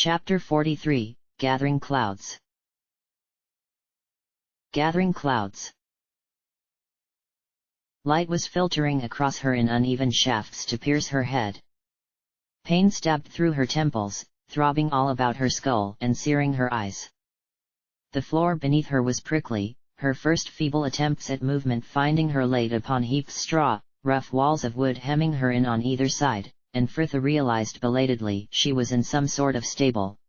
Chapter 43, Gathering Clouds. Gathering clouds. Light was filtering across her in uneven shafts to pierce her head. Pain stabbed through her temples, throbbing all about her skull and searing her eyes. The floor beneath her was prickly, her first feeble attempts at movement finding her laid upon heaps of straw, rough walls of wood hemming her in on either side, and Frithla realized belatedly she was in some sort of stable.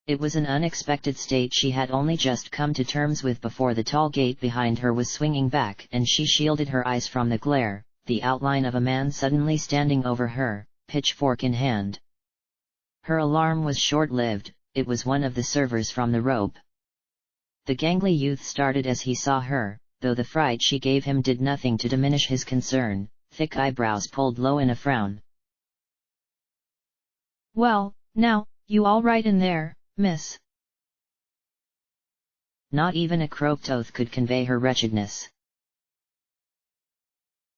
It was an unexpected state she had only just come to terms with before the tall gate behind her was swinging back and she shielded her eyes from the glare, the outline of a man suddenly standing over her, pitchfork in hand. Her alarm was short-lived, it was one of the servers from the rope. The gangly youth started as he saw her, though the fright she gave him did nothing to diminish his concern, thick eyebrows pulled low in a frown. "Well, now, you all right in there, miss?" Not even a croaked oath could convey her wretchedness.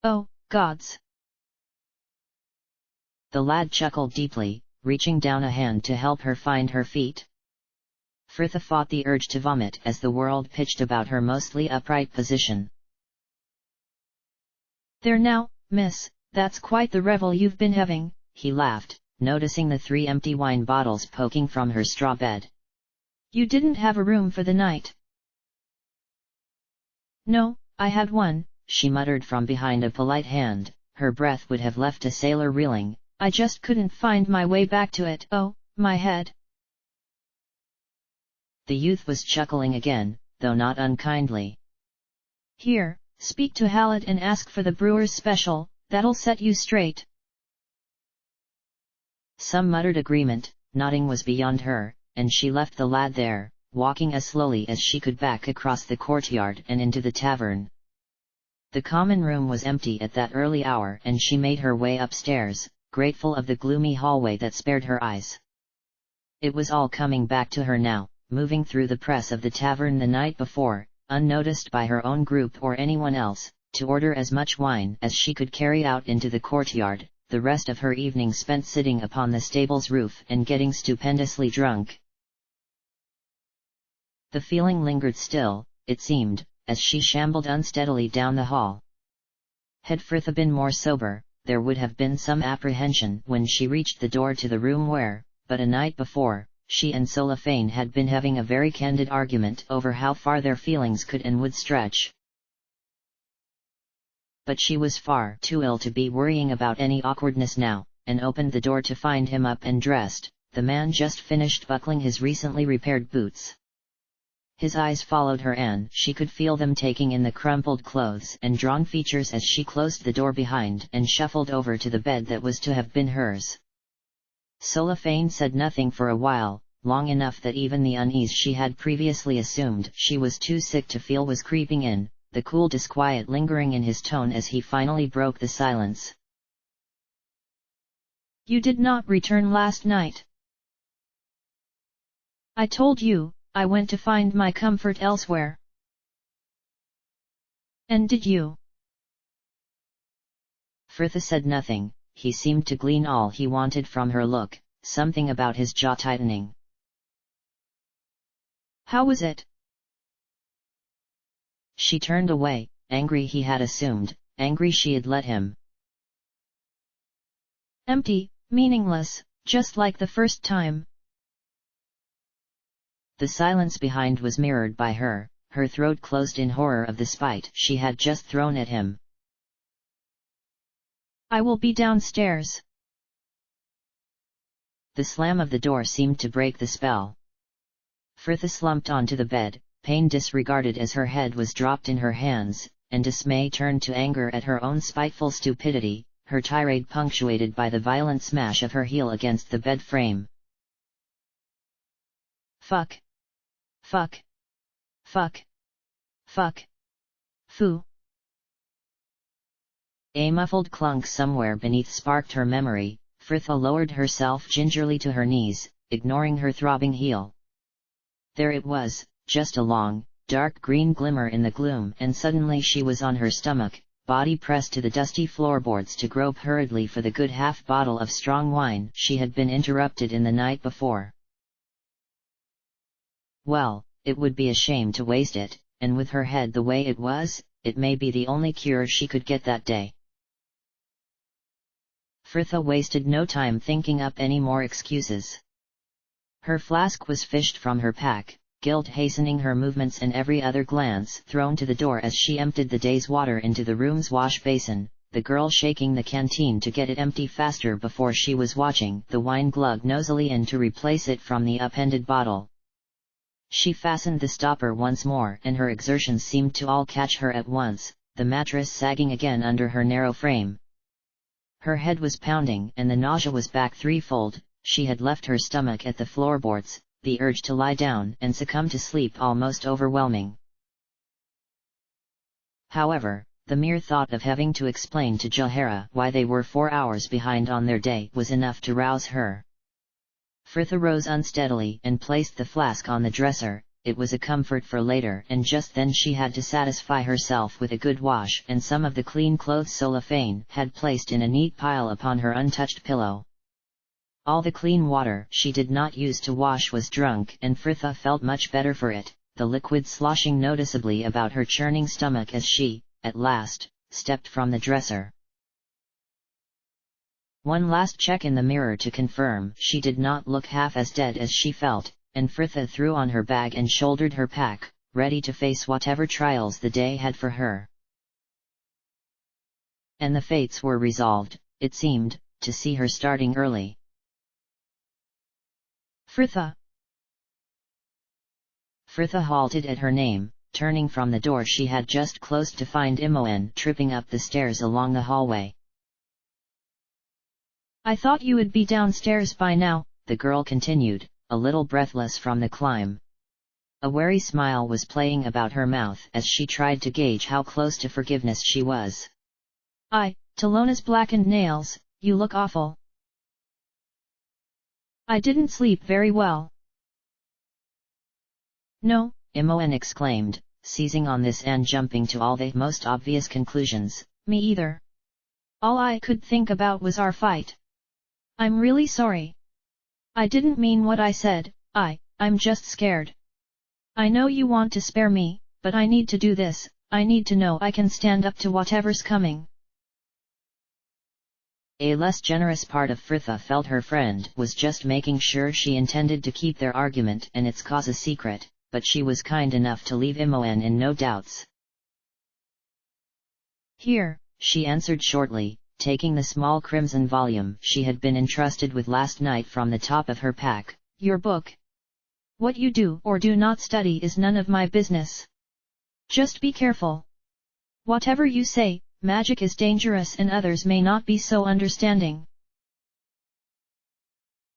"Oh, gods!" The lad chuckled deeply, reaching down a hand to help her find her feet. Frithla fought the urge to vomit as the world pitched about her mostly upright position. "There now, miss, that's quite the revel you've been having," he laughed, noticing the 3 empty wine bottles poking from her straw bed. "You didn't have a room for the night?" "No, I had one," she muttered from behind a polite hand, her breath would have left a sailor reeling. "I just couldn't find my way back to it. Oh, my head." The youth was chuckling again, though not unkindly. "Here, speak to Hallett and ask for the brewer's special, that'll set you straight." Some muttered agreement, nodding was beyond her, and she left the lad there, walking as slowly as she could back across the courtyard and into the tavern. The common room was empty at that early hour and she made her way upstairs, grateful of the gloomy hallway that spared her eyes. It was all coming back to her now, moving through the press of the tavern the night before, unnoticed by her own group or anyone else, to order as much wine as she could carry out into the courtyard, the rest of her evening spent sitting upon the stable's roof and getting stupendously drunk. The feeling lingered still, it seemed, as she shambled unsteadily down the hall. Had Frithla been more sober, there would have been some apprehension when she reached the door to the room where, but a night before, she and Solafane had been having a very candid argument over how far their feelings could and would stretch. But she was far too ill to be worrying about any awkwardness now, and opened the door to find him up and dressed. The man just finished buckling his recently repaired boots. His eyes followed her and she could feel them taking in the crumpled clothes and drawn features as she closed the door behind and shuffled over to the bed that was to have been hers. Solafane said nothing for a while, long enough that even the unease she had previously assumed she was too sick to feel was creeping in, the cool disquiet lingering in his tone as he finally broke the silence. "You did not return last night." "I told you, I went to find my comfort elsewhere." "And did you?" Frithla said nothing. He seemed to glean all he wanted from her look, something about his jaw tightening. "How was it?" She turned away, angry he had assumed, angry she had let him. "Empty, meaningless, just like the first time." The silence behind was mirrored by her, her throat closed in horror of the spite she had just thrown at him. "I will be downstairs." The slam of the door seemed to break the spell. Frithla slumped onto the bed, pain disregarded as her head was dropped in her hands, and dismay turned to anger at her own spiteful stupidity, her tirade punctuated by the violent smash of her heel against the bed frame. Fuck. Fuck. Fuck. Fuck. Foo. A muffled clunk somewhere beneath sparked her memory. Frithla lowered herself gingerly to her knees, ignoring her throbbing heel. There it was, just a long, dark green glimmer in the gloom, and suddenly she was on her stomach, body pressed to the dusty floorboards to grope hurriedly for the good half-bottle of strong wine she had been interrupted in the night before. Well, it would be a shame to waste it, and with her head the way it was, it may be the only cure she could get that day. Frithia wasted no time thinking up any more excuses. Her flask was fished from her pack, guilt hastening her movements and every other glance thrown to the door as she emptied the day's water into the room's wash basin, the girl shaking the canteen to get it empty faster before she was watching the wine glug nosily in to replace it from the upended bottle. She fastened the stopper once more and her exertions seemed to all catch her at once, the mattress sagging again under her narrow frame. Her head was pounding and the nausea was back threefold. She had left her stomach at the floorboards, the urge to lie down and succumb to sleep almost overwhelming. However, the mere thought of having to explain to Jahara why they were 4 hours behind on their day was enough to rouse her. Frithia rose unsteadily and placed the flask on the dresser. It was a comfort for later, and just then she had to satisfy herself with a good wash and some of the clean clothes Solafane had placed in a neat pile upon her untouched pillow. All the clean water she did not use to wash was drunk and Frithia felt much better for it, the liquid sloshing noticeably about her churning stomach as she, at last, stepped from the dresser. One last check in the mirror to confirm she did not look half as dead as she felt, and Frithia threw on her bag and shouldered her pack, ready to face whatever trials the day had for her. And the fates were resolved, it seemed, to see her starting early. Frithia. Frithia halted at her name, turning from the door she had just closed to find Imoen tripping up the stairs along the hallway. I thought you would be downstairs by now, the girl continued, a little breathless from the climb. A wary smile was playing about her mouth as she tried to gauge how close to forgiveness she was. Talona's blackened nails, you look awful. I didn't sleep very well. No, Imoen exclaimed, seizing on this and jumping to all the most obvious conclusions. Me either. All I could think about was our fight. I'm really sorry. I didn't mean what I said, I'm just scared. I know you want to spare me, but I need to do this, I need to know I can stand up to whatever's coming. A less generous part of Frithia felt her friend was just making sure she intended to keep their argument and its cause a secret, but she was kind enough to leave Imoen in no doubts. Here, she answered shortly, taking the small crimson volume she had been entrusted with last night from the top of her pack. Your book. What you do or do not study is none of my business. Just be careful. Whatever you say, magic is dangerous and others may not be so understanding.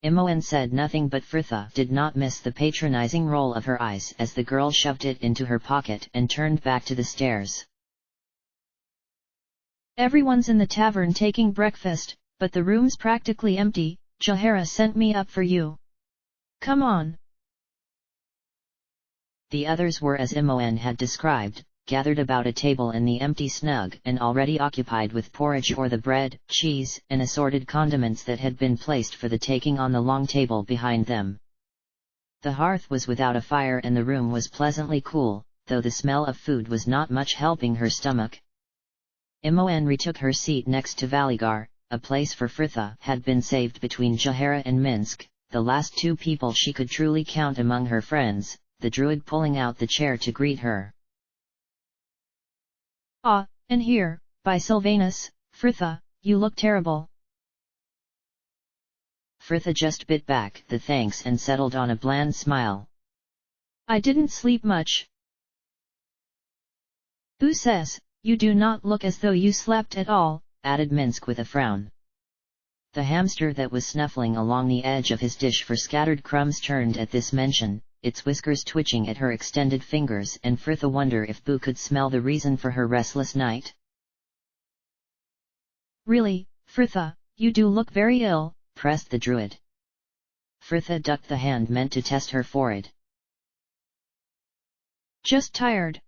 Imoen said nothing, but Frithia did not miss the patronizing roll of her eyes as the girl shoved it into her pocket and turned back to the stairs. Everyone's in the tavern taking breakfast, but the room's practically empty. Jahara sent me up for you. Come on. The others were as Imoen had described, gathered about a table in the empty snug and already occupied with porridge or the bread, cheese, and assorted condiments that had been placed for the taking on the long table behind them. The hearth was without a fire and the room was pleasantly cool, though the smell of food was not much helping her stomach. Imoen retook her seat next to Valigar. A place for Frithia had been saved between Jahara and Minsk, the last two people she could truly count among her friends, the druid pulling out the chair to greet her. And here, by Sylvanus, Frithia, you look terrible. Frithia just bit back the thanks and settled on a bland smile. I didn't sleep much. Who says? You do not look as though you slept at all, added Minsk with a frown. The hamster that was snuffling along the edge of his dish for scattered crumbs turned at this mention, its whiskers twitching at her extended fingers, and Frithia wondered if Boo could smell the reason for her restless night. Really, Frithia, you do look very ill, pressed the druid. Frithia ducked the hand meant to test her forehead. Just tired.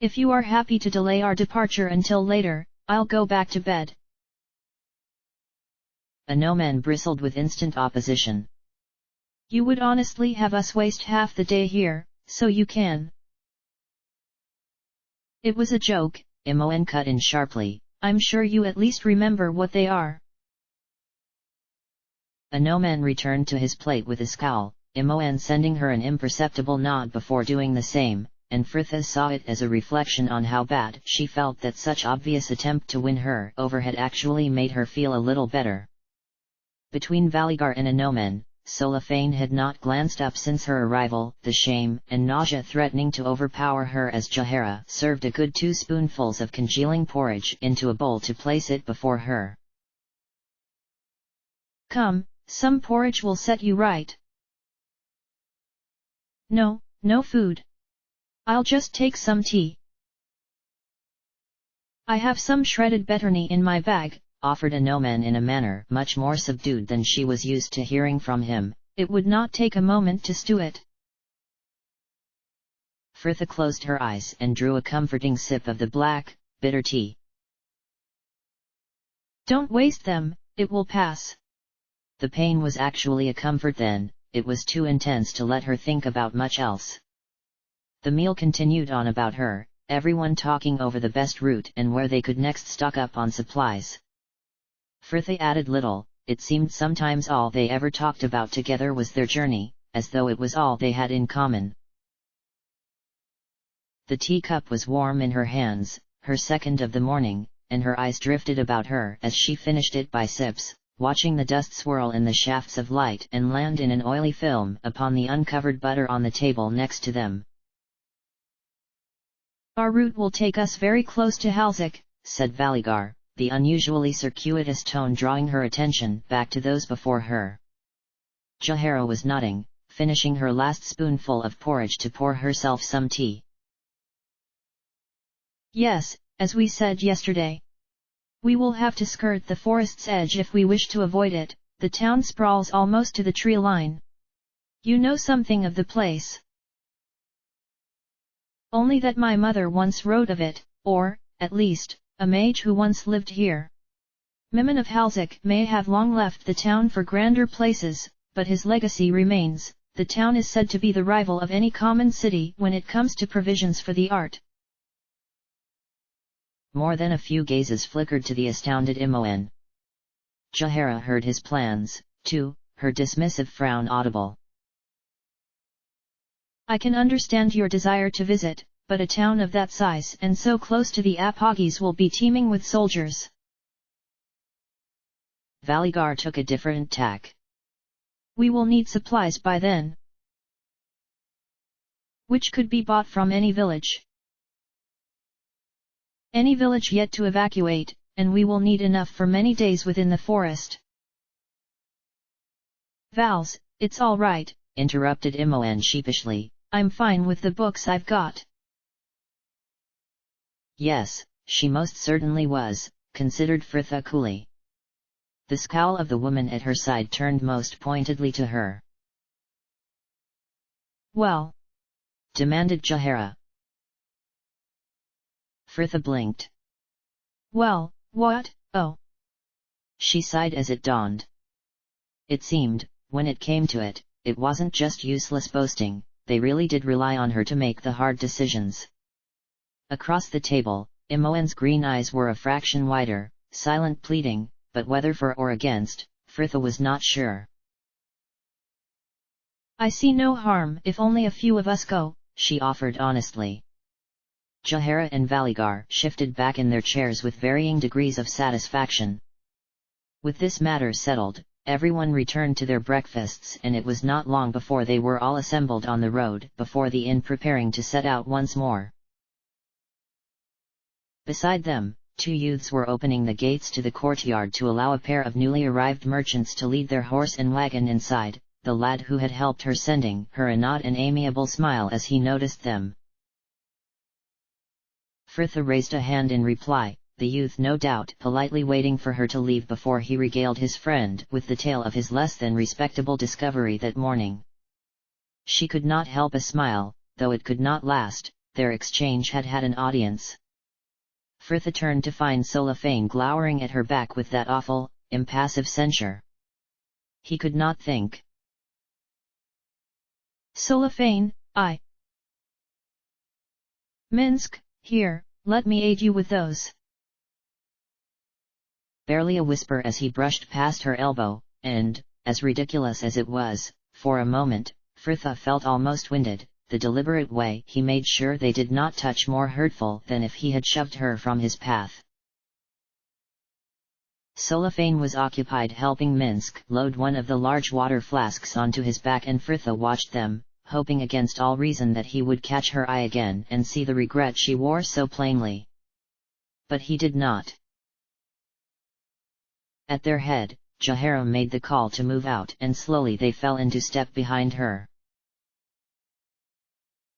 If you are happy to delay our departure until later, I'll go back to bed. A no-man bristled with instant opposition. You would honestly have us waste half the day here, so you can. It was a joke, Imoen cut in sharply. I'm sure you at least remember what they are. A no-man returned to his plate with a scowl, Imoen sending her an imperceptible nod before doing the same, and Fritha saw it as a reflection on how bad she felt that such obvious attempt to win her over had actually made her feel a little better. Between Valigar and a no-man, Solafane had not glanced up since her arrival, the shame and nausea threatening to overpower her as Jahara served a good 2 spoonfuls of congealing porridge into a bowl to place it before her. Come, some porridge will set you right. No, no food. I'll just take some tea. I have some shredded betterni in my bag, offered a no-man in a manner much more subdued than she was used to hearing from him. It would not take a moment to stew it. Fritha closed her eyes and drew a comforting sip of the black, bitter tea. Don't waste them, it will pass. The pain was actually a comfort then, it was too intense to let her think about much else. The meal continued on about her, everyone talking over the best route and where they could next stock up on supplies. Fritha added little, it seemed sometimes all they ever talked about together was their journey, as though it was all they had in common. The teacup was warm in her hands, her second of the morning, and her eyes drifted about her as she finished it by sips, watching the dust swirl in the shafts of light and land in an oily film upon the uncovered butter on the table next to them. Our route will take us very close to Halsik, said Valigar, the unusually circuitous tone drawing her attention back to those before her. Jahara was nodding, finishing her last spoonful of porridge to pour herself some tea. Yes, as we said yesterday. We will have to skirt the forest's edge if we wish to avoid it. The town sprawls almost to the tree line. You know something of the place. Only that my mother once wrote of it, or, at least, a mage who once lived here. Mimon of Halsik may have long left the town for grander places, but his legacy remains. The town is said to be the rival of any common city when it comes to provisions for the art. More than a few gazes flickered to the astounded Imoen. Jahara heard his plans, too, her dismissive frown audible. I can understand your desire to visit, but a town of that size and so close to the Apogis will be teeming with soldiers. Valigar took a different tack. We will need supplies by then, which could be bought from any village. Any village yet to evacuate, and we will need enough for many days within the forest. Vals, it's all right, interrupted Imoen sheepishly. I'm fine with the books I've got. Yes, she most certainly was, considered Fritha coolly. The scowl of the woman at her side turned most pointedly to her. Well? demanded Jahara. Fritha blinked. Well, what? Oh. She sighed as it dawned. It seemed, when it came to it, it wasn't just useless boasting, they really did rely on her to make the hard decisions. Across the table, Imoen's green eyes were a fraction wider, silent pleading, but whether for or against, Fritha was not sure. I see no harm if only a few of us go, she offered honestly. Jahara and Valigar shifted back in their chairs with varying degrees of satisfaction. With this matter settled, everyone returned to their breakfasts and it was not long before they were all assembled on the road before the inn preparing to set out once more. Beside them, 2 youths were opening the gates to the courtyard to allow a pair of newly arrived merchants to lead their horse and wagon inside, the lad who had helped her sending her a nod and amiable smile as he noticed them. Fritha raised a hand in reply, the youth no doubt politely waiting for her to leave before he regaled his friend with the tale of his less than respectable discovery that morning. She could not help a smile, though it could not last, their exchange had had an audience. Fritha turned to find Solafane glowering at her back with that awful, impassive censure. He could not think. Solafane, Minsk, here, let me aid you with those. Barely a whisper as he brushed past her elbow, and, as ridiculous as it was, for a moment, Fritha felt almost winded. The deliberate way he made sure they did not touch more hurtful than if he had shoved her from his path. Solafane was occupied helping Minsk load one of the large water flasks onto his back, and Fritha watched them, hoping against all reason that he would catch her eye again and see the regret she wore so plainly. But he did not. At their head, Jahara made the call to move out, and slowly they fell into step behind her.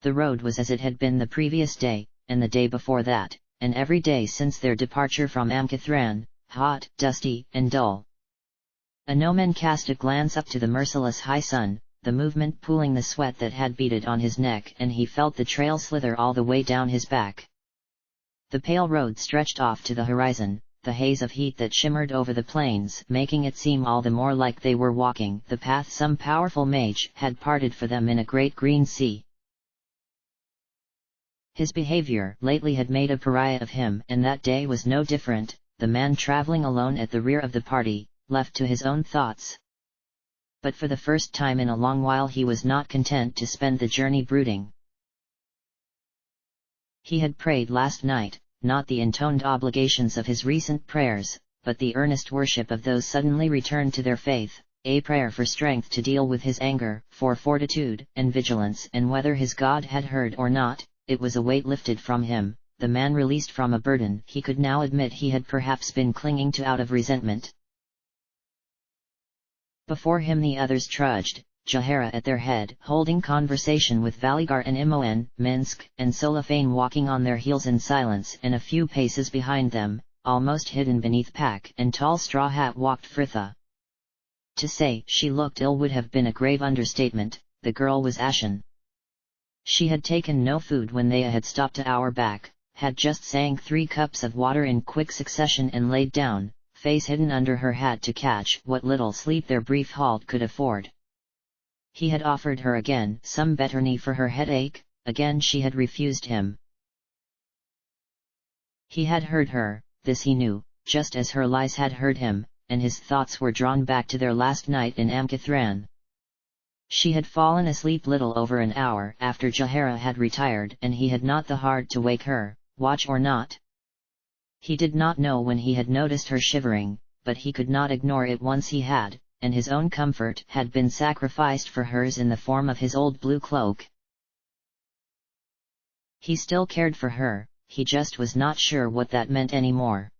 The road was as it had been the previous day, and the day before that, and every day since their departure from Amkithran, hot, dusty, and dull. Anoman cast a glance up to the merciless high sun, the movement pooling the sweat that had beaded on his neck, and he felt the trail slither all the way down his back. The pale road stretched off to the horizon, the haze of heat that shimmered over the plains making it seem all the more like they were walking the path some powerful mage had parted for them in a great green sea. His behavior lately had made a pariah of him, and that day was no different. The man traveling alone at the rear of the party, left to his own thoughts. But for the first time in a long while he was not content to spend the journey brooding. He had prayed last night, not the intoned obligations of his recent prayers, but the earnest worship of those suddenly returned to their faith, a prayer for strength to deal with his anger, for fortitude and vigilance, and whether his God had heard or not, it was a weight lifted from him, the man released from a burden he could now admit he had perhaps been clinging to out of resentment. Before him the others trudged, Jahara at their head, holding conversation with Valigar and Imoen, Minsk and Solafane walking on their heels in silence, and a few paces behind them, almost hidden beneath pack and tall straw hat, walked Fritha. To say she looked ill would have been a grave understatement. The girl was ashen. She had taken no food when they had stopped an hour back, had just sank 3 cups of water in quick succession and laid down, face hidden under her hat, to catch what little sleep their brief halt could afford. He had offered her again some betterny for her headache, again she had refused him. He had heard her, this he knew, just as her lies had heard him, and his thoughts were drawn back to their last night in Amkithran. She had fallen asleep little over an hour after Jahara had retired, and he had not the heart to wake her, watch or not. He did not know when he had noticed her shivering, but he could not ignore it once he had, and his own comfort had been sacrificed for hers in the form of his old blue cloak. He still cared for her, he just was not sure what that meant anymore.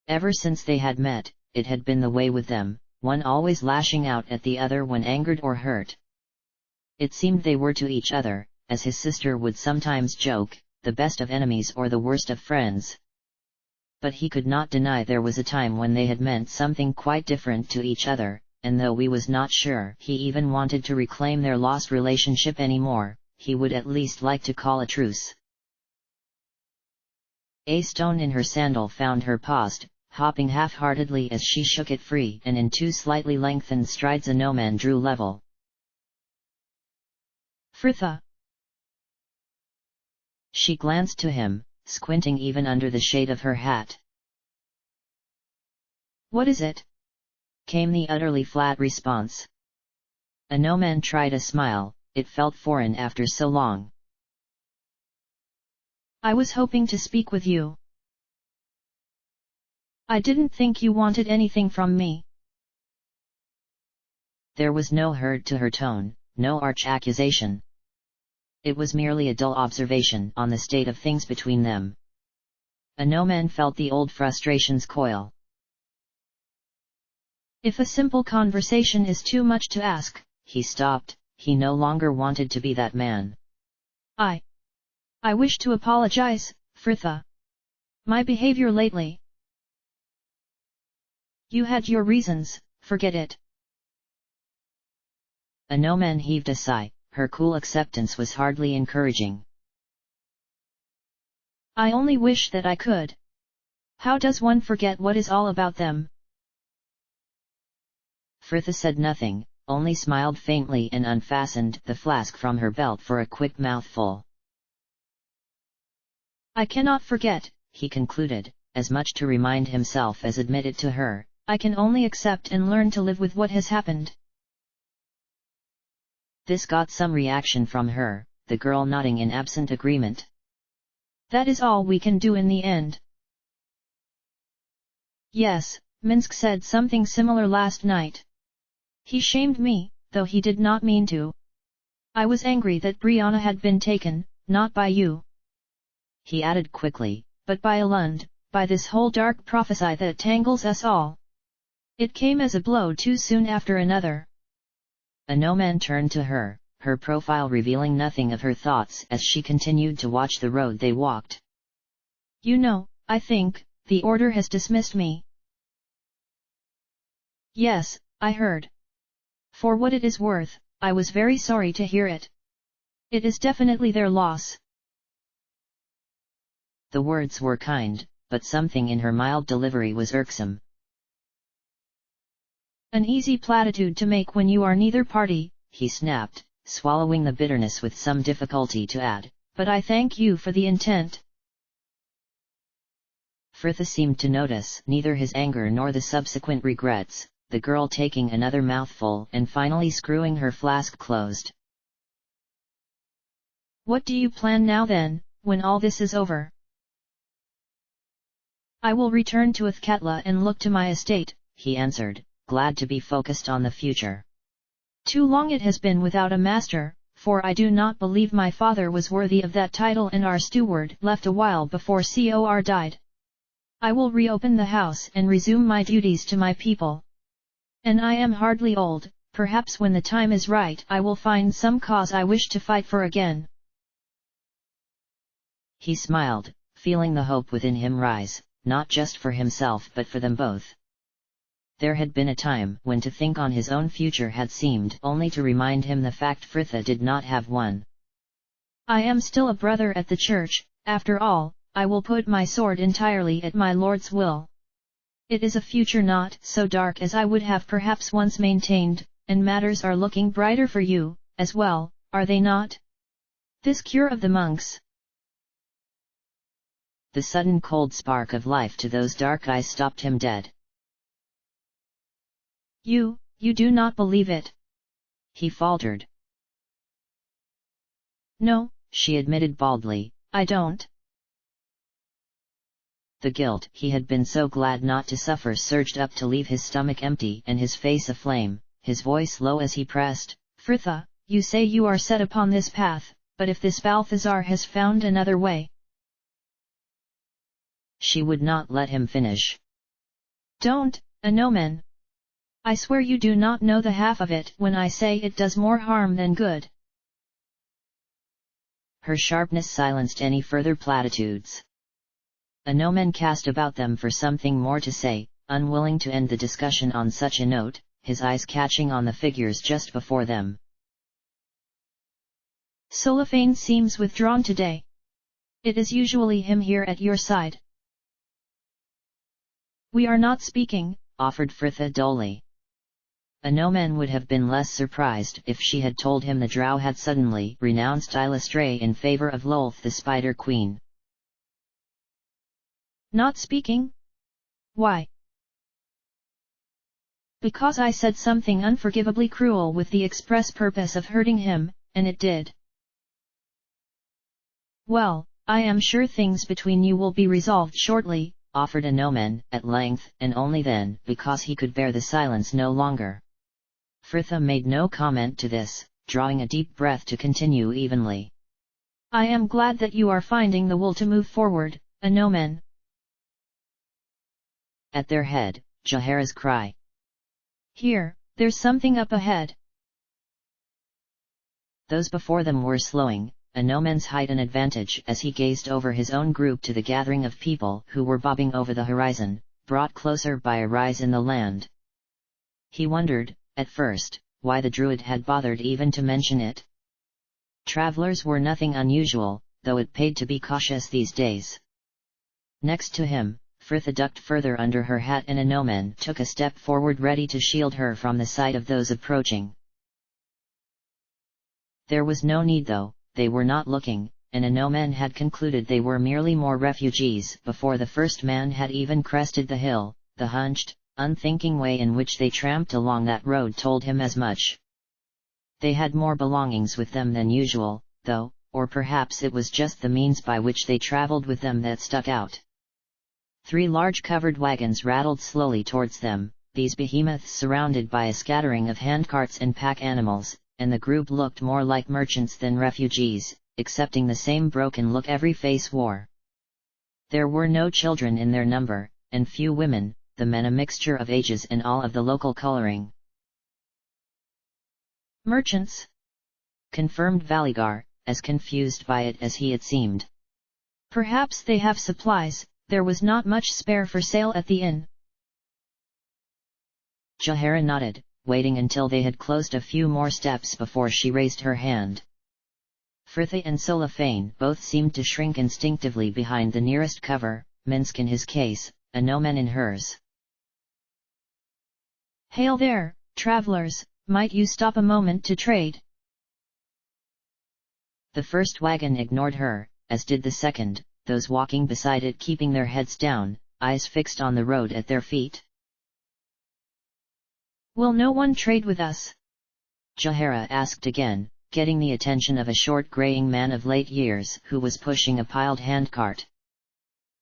Ever since they had met, it had been the way with them, one always lashing out at the other when angered or hurt. It seemed they were to each other, as his sister would sometimes joke, the best of enemies or the worst of friends. But he could not deny there was a time when they had meant something quite different to each other, and though he was not sure he even wanted to reclaim their lost relationship anymore, he would at least like to call a truce. A stone in her sandal found her paused, hopping half-heartedly as she shook it free, and in 2 slightly lengthened strides Anoman drew level. Fritha. She glanced to him, squinting even under the shade of her hat. What is it? Came the utterly flat response. Anoman tried a smile, it felt foreign after so long. I was hoping to speak with you. I didn't think you wanted anything from me. There was no hurt to her tone, no arch accusation. It was merely a dull observation on the state of things between them. Anoman felt the old frustrations coil. If a simple conversation is too much to ask, he stopped. He no longer wanted to be that man. I wish to apologize, Fritha. My behavior lately. You had your reasons, forget it. Anoman heaved a sigh, her cool acceptance was hardly encouraging. I only wish that I could. How does one forget what is all about them? Frithha said nothing, only smiled faintly and unfastened the flask from her belt for a quick mouthful. I cannot forget, he concluded, as much to remind himself as admit it to her. I can only accept and learn to live with what has happened. This got some reaction from her, the girl nodding in absent agreement. That is all we can do in the end. Yes, Minsk said something similar last night. He shamed me, though he did not mean to. I was angry that Brianna had been taken, not by you. He added quickly, but by Alund, by this whole dark prophecy that tangles us all. It came as a blow too soon after another. Anoman turned to her, her profile revealing nothing of her thoughts as she continued to watch the road they walked. You know, I think, the order has dismissed me. Yes, I heard. For what it is worth, I was very sorry to hear it. It is definitely their loss. The words were kind, but something in her mild delivery was irksome. An easy platitude to make when you are neither party, he snapped, swallowing the bitterness with some difficulty to add, but I thank you for the intent. Frithha seemed to notice neither his anger nor the subsequent regrets, the girl taking another mouthful and finally screwing her flask closed. What do you plan now then, when all this is over? I will return to Athkatla and look to my estate, he answered, glad to be focused on the future. Too long it has been without a master, for I do not believe my father was worthy of that title, and our steward left a while before Cor died. I will reopen the house and resume my duties to my people. And I am hardly old, perhaps when the time is right I will find some cause I wish to fight for again. He smiled, feeling the hope within him rise, not just for himself but for them both. There had been a time when to think on his own future had seemed only to remind him the fact Frithha did not have one. I am still a brother at the church, after all. I will put my sword entirely at my lord's will. It is a future not so dark as I would have perhaps once maintained, and matters are looking brighter for you, as well, are they not? This cure of the monks. The sudden cold spark of life to those dark eyes stopped him dead. You do not believe it? He faltered. No, she admitted baldly, I don't. The guilt he had been so glad not to suffer surged up to leave his stomach empty and his face aflame, his voice low as he pressed, Frithha, you say you are set upon this path, but if this Balthazar has found another way? She would not let him finish. Don't, Anoman. I swear you do not know the half of it when I say it does more harm than good. Her sharpness silenced any further platitudes. Anoman cast about them for something more to say, unwilling to end the discussion on such a note, his eyes catching on the figures just before them. Soliphane seems withdrawn today. It is usually him here at your side. We are not speaking, offered Frithha dully. Anoman would have been less surprised if she had told him the drow had suddenly renounced Illustrae in favor of Lolth the Spider Queen. Not speaking? Why? Because I said something unforgivably cruel with the express purpose of hurting him, and it did. Well, I am sure things between you will be resolved shortly, offered Anoman at length, and only then, because he could bear the silence no longer. Frithha made no comment to this, drawing a deep breath to continue evenly. I am glad that you are finding the will to move forward, Anoman. At their head, Jahara's cry. Here, there's something up ahead. Those before them were slowing, Anoman's height an advantage as he gazed over his own group to the gathering of people who were bobbing over the horizon, brought closer by a rise in the land. He wondered, at first, why the druid had bothered even to mention it. Travelers were nothing unusual, though it paid to be cautious these days. Next to him, Fritha ducked further under her hat and Anomen took a step forward ready to shield her from the sight of those approaching. There was no need though, they were not looking, and Anomen had concluded they were merely more refugees before the first man had even crested the hill. The hunched, unthinking way in which they tramped along that road told him as much. They had more belongings with them than usual, though, or perhaps it was just the means by which they traveled with them that stuck out. 3 large covered wagons rattled slowly towards them, these behemoths surrounded by a scattering of handcarts and pack animals, and the group looked more like merchants than refugees, excepting the same broken look every face wore. There were no children in their number, and few women, the men a mixture of ages and all of the local coloring. Merchants, confirmed Valigar, as confused by it as he had seemed. Perhaps they have supplies, there was not much spare for sale at the inn. Jahara nodded, waiting until they had closed a few more steps before she raised her hand. Fritha and Solafane both seemed to shrink instinctively behind the nearest cover, Minsk in his case, Anomen in hers. Hail there, travelers, might you stop a moment to trade? The first wagon ignored her, as did the second, those walking beside it keeping their heads down, eyes fixed on the road at their feet. Will no one trade with us? Jahara asked again, getting the attention of a short graying man of late years who was pushing a piled handcart.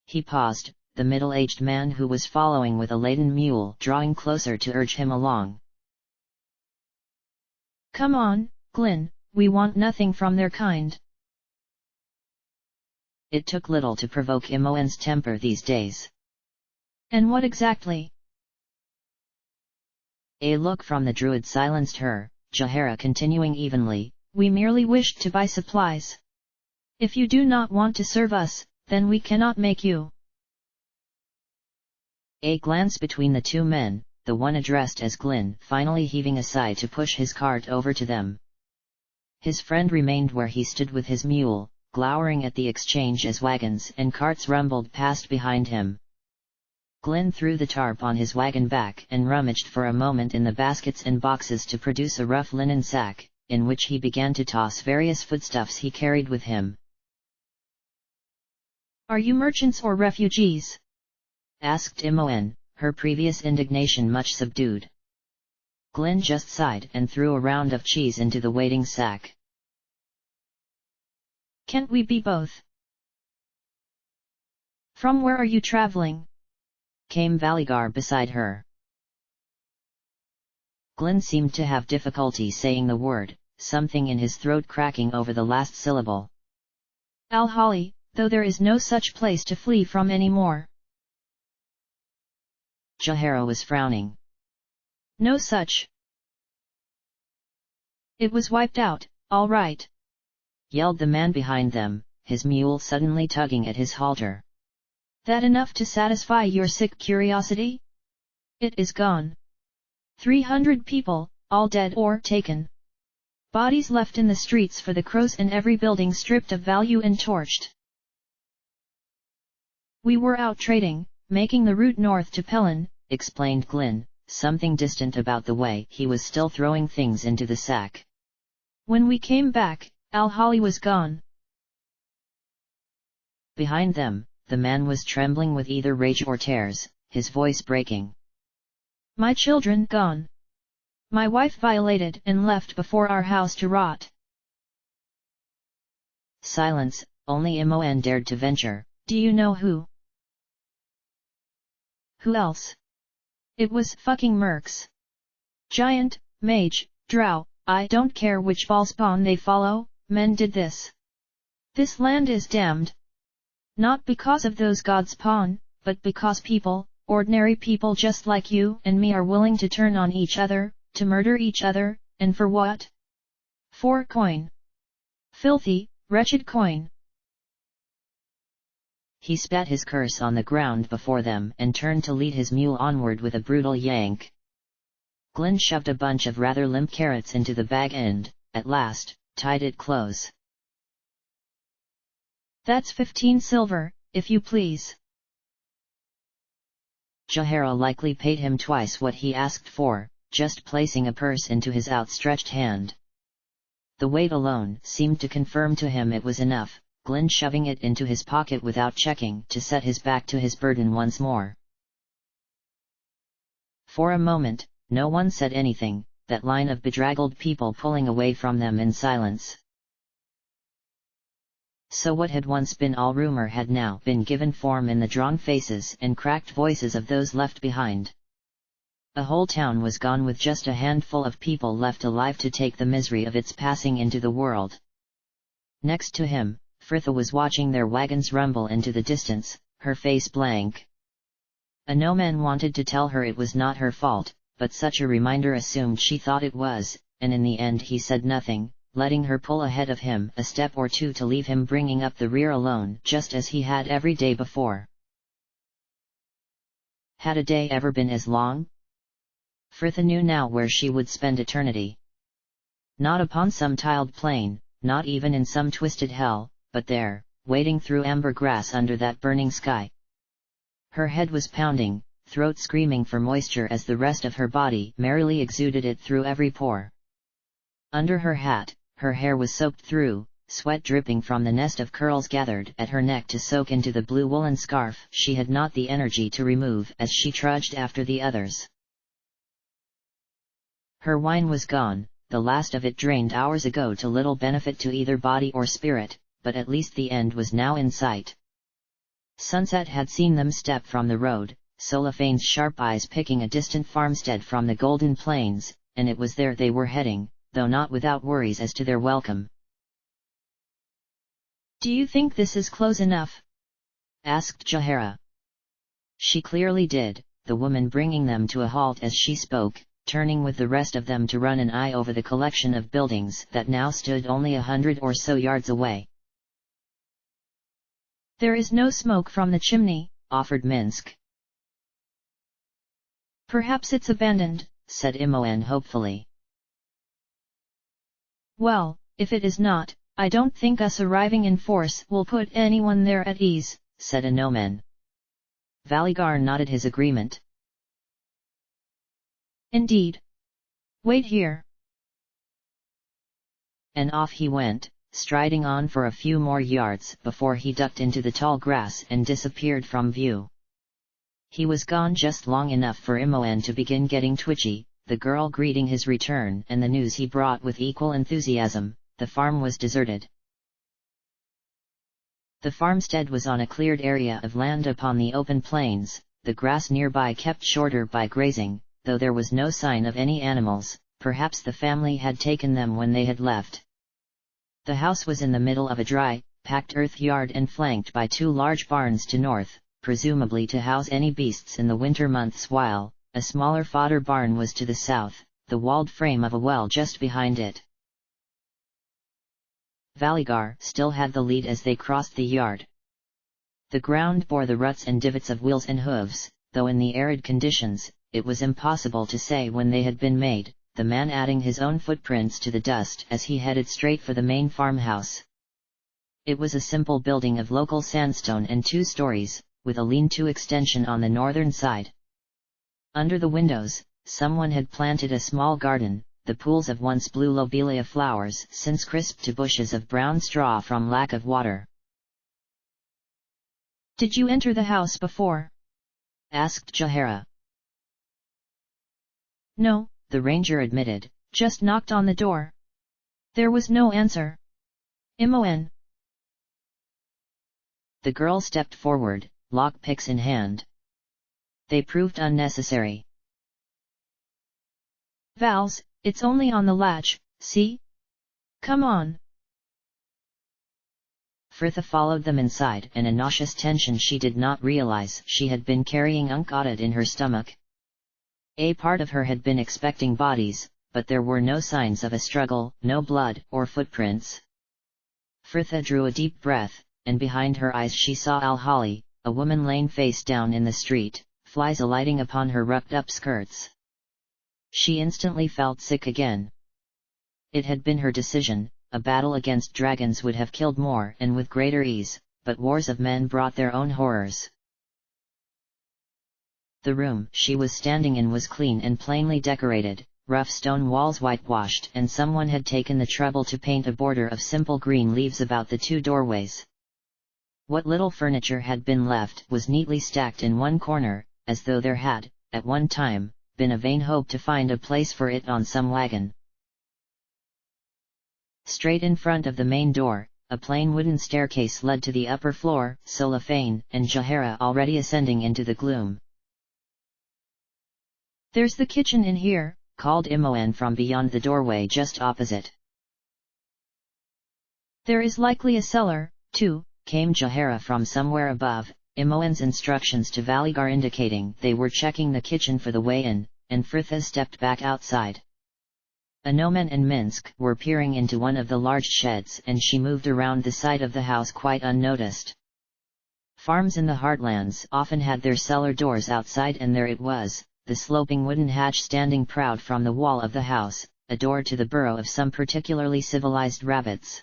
He paused, the middle-aged man who was following with a laden mule drawing closer to urge him along. Come on, Glyn, we want nothing from their kind. It took little to provoke Imoen's temper these days. And what exactly? A look from the druid silenced her, Jahara continuing evenly. We merely wished to buy supplies. If you do not want to serve us, then we cannot make you. A glance between the 2 men, the one addressed as Glyn finally heaving a sigh to push his cart over to them. His friend remained where he stood with his mule, glowering at the exchange as wagons and carts rumbled past behind him. Glyn threw the tarp on his wagon back and rummaged for a moment in the baskets and boxes to produce a rough linen sack, in which he began to toss various foodstuffs he carried with him. Are you merchants or refugees? Asked Imoen, her previous indignation much subdued. Glyn just sighed and threw a round of cheese into the waiting sack. Can't we be both? From where are you traveling? Came Valigar beside her. Glyn seemed to have difficulty saying the word, something in his throat cracking over the last syllable. Al-Hali, though there is no such place to flee from anymore. Jahara was frowning. No such. It was wiped out, all right. Yelled the man behind them, his mule suddenly tugging at his halter. That enough to satisfy your sick curiosity? It is gone. 300 people, all dead or taken. Bodies left in the streets for the crows and every building stripped of value and torched. We were out trading, making the route north to Pelin, explained Glyn, something distant about the way he was still throwing things into the sack. When we came back, Al-Hali was gone. Behind them, the man was trembling with either rage or tears, his voice breaking. My children gone. My wife violated and left before our house to rot. Silence, only Imoen dared to venture. Do you know who? Who else? It was fucking mercs. Giant, mage, drow, I don't care which ballspawn they follow, men did this. This land is damned. Not because of those gods' pawn, but because people, ordinary people just like you and me are willing to turn on each other, to murder each other, and for what? For coin. Filthy, wretched coin. He spat his curse on the ground before them and turned to lead his mule onward with a brutal yank. Glyn shoved a bunch of rather limp carrots into the bag and, at last, tied it close. That's 15 silver, if you please. Jahara likely paid him twice what he asked for, just placing a purse into his outstretched hand. The weight alone seemed to confirm to him it was enough, Glyn shoving it into his pocket without checking to set his back to his burden once more. For a moment, no one said anything, that line of bedraggled people pulling away from them in silence. So what had once been all rumor had now been given form in the drawn faces and cracked voices of those left behind. A whole town was gone with just a handful of people left alive to take the misery of its passing into the world. Next to him, Fritha was watching their wagons rumble into the distance, her face blank. A no-man wanted to tell her it was not her fault, but such a reminder assumed she thought it was, and in the end he said nothing, letting her pull ahead of him a step or two to leave him bringing up the rear alone just as he had every day before. Had a day ever been as long? Fritha knew now where she would spend eternity. Not upon some tiled plain, not even in some twisted hell, but there, wading through amber grass under that burning sky. Her head was pounding, throat screaming for moisture as the rest of her body merrily exuded it through every pore. Under her hat, her hair was soaked through, sweat dripping from the nest of curls gathered at her neck to soak into the blue woolen scarf she had not the energy to remove as she trudged after the others. Her wine was gone, the last of it drained hours ago to little benefit to either body or spirit, but at least the end was now in sight. Sunset had seen them step from the road, Solophane's sharp eyes picking a distant farmstead from the golden plains, and it was there they were heading, though not without worries as to their welcome. "Do you think this is close enough?" asked Jahara. She clearly did, the woman bringing them to a halt as she spoke, turning with the rest of them to run an eye over the collection of buildings that now stood only 100 or so yards away. "There is no smoke from the chimney," offered Minsk. "Perhaps it's abandoned," said Imoen hopefully. "Well, if it is not, I don't think us arriving in force will put anyone there at ease," said a no-man. Valigar nodded his agreement. "Indeed. Wait here." And off he went, striding on for a few more yards before he ducked into the tall grass and disappeared from view. He was gone just long enough for Imoen to begin getting twitchy, the girl greeting his return and the news he brought with equal enthusiasm: the farm was deserted. The farmstead was on a cleared area of land upon the open plains, the grass nearby kept shorter by grazing, though there was no sign of any animals. Perhaps the family had taken them when they had left. The house was in the middle of a dry, packed earth yard and flanked by two large barns to north, presumably to house any beasts in the winter months, while a smaller fodder barn was to the south, the walled frame of a well just behind it. Valigar still had the lead as they crossed the yard. The ground bore the ruts and divots of wheels and hooves, though in the arid conditions, it was impossible to say when they had been made, the man adding his own footprints to the dust as he headed straight for the main farmhouse. It was a simple building of local sandstone and 2 stories, with a lean-to extension on the northern side. Under the windows, someone had planted a small garden, the pools of once blue lobelia flowers since crisped to bushes of brown straw from lack of water. "Did you enter the house before?" asked Jahara. "No," the ranger admitted. "Just knocked on the door." There was no answer. "Imoen." The girl stepped forward, lockpicks in hand. They proved unnecessary. "Vals, it's only on the latch, see? Come on." Fritha followed them inside, and a nauseous tension she did not realize she had been carrying uncaught in her stomach. A part of her had been expecting bodies, but there were no signs of a struggle, no blood or footprints. Fritha drew a deep breath, and behind her eyes she saw Al-Hali, a woman laying face down in the street, flies alighting upon her rucked-up skirts. She instantly felt sick again. It had been her decision, a battle against dragons would have killed more and with greater ease, but wars of men brought their own horrors. The room she was standing in was clean and plainly decorated, rough stone walls whitewashed, and someone had taken the trouble to paint a border of simple green leaves about the two doorways. What little furniture had been left was neatly stacked in one corner, as though there had, at one time, been a vain hope to find a place for it on some wagon. Straight in front of the main door, a plain wooden staircase led to the upper floor, Cellophane and Jahara already ascending into the gloom. "There's the kitchen in here," called Imoen from beyond the doorway just opposite. "There is likely a cellar, too," came Jahara from somewhere above, Imoen's instructions to Valigar indicating they were checking the kitchen for the way in, and Fritha stepped back outside. Anomen and Minsk were peering into one of the large sheds, and she moved around the side of the house quite unnoticed. Farms in the heartlands often had their cellar doors outside, and there it was, the sloping wooden hatch standing proud from the wall of the house, a door to the burrow of some particularly civilized rabbits.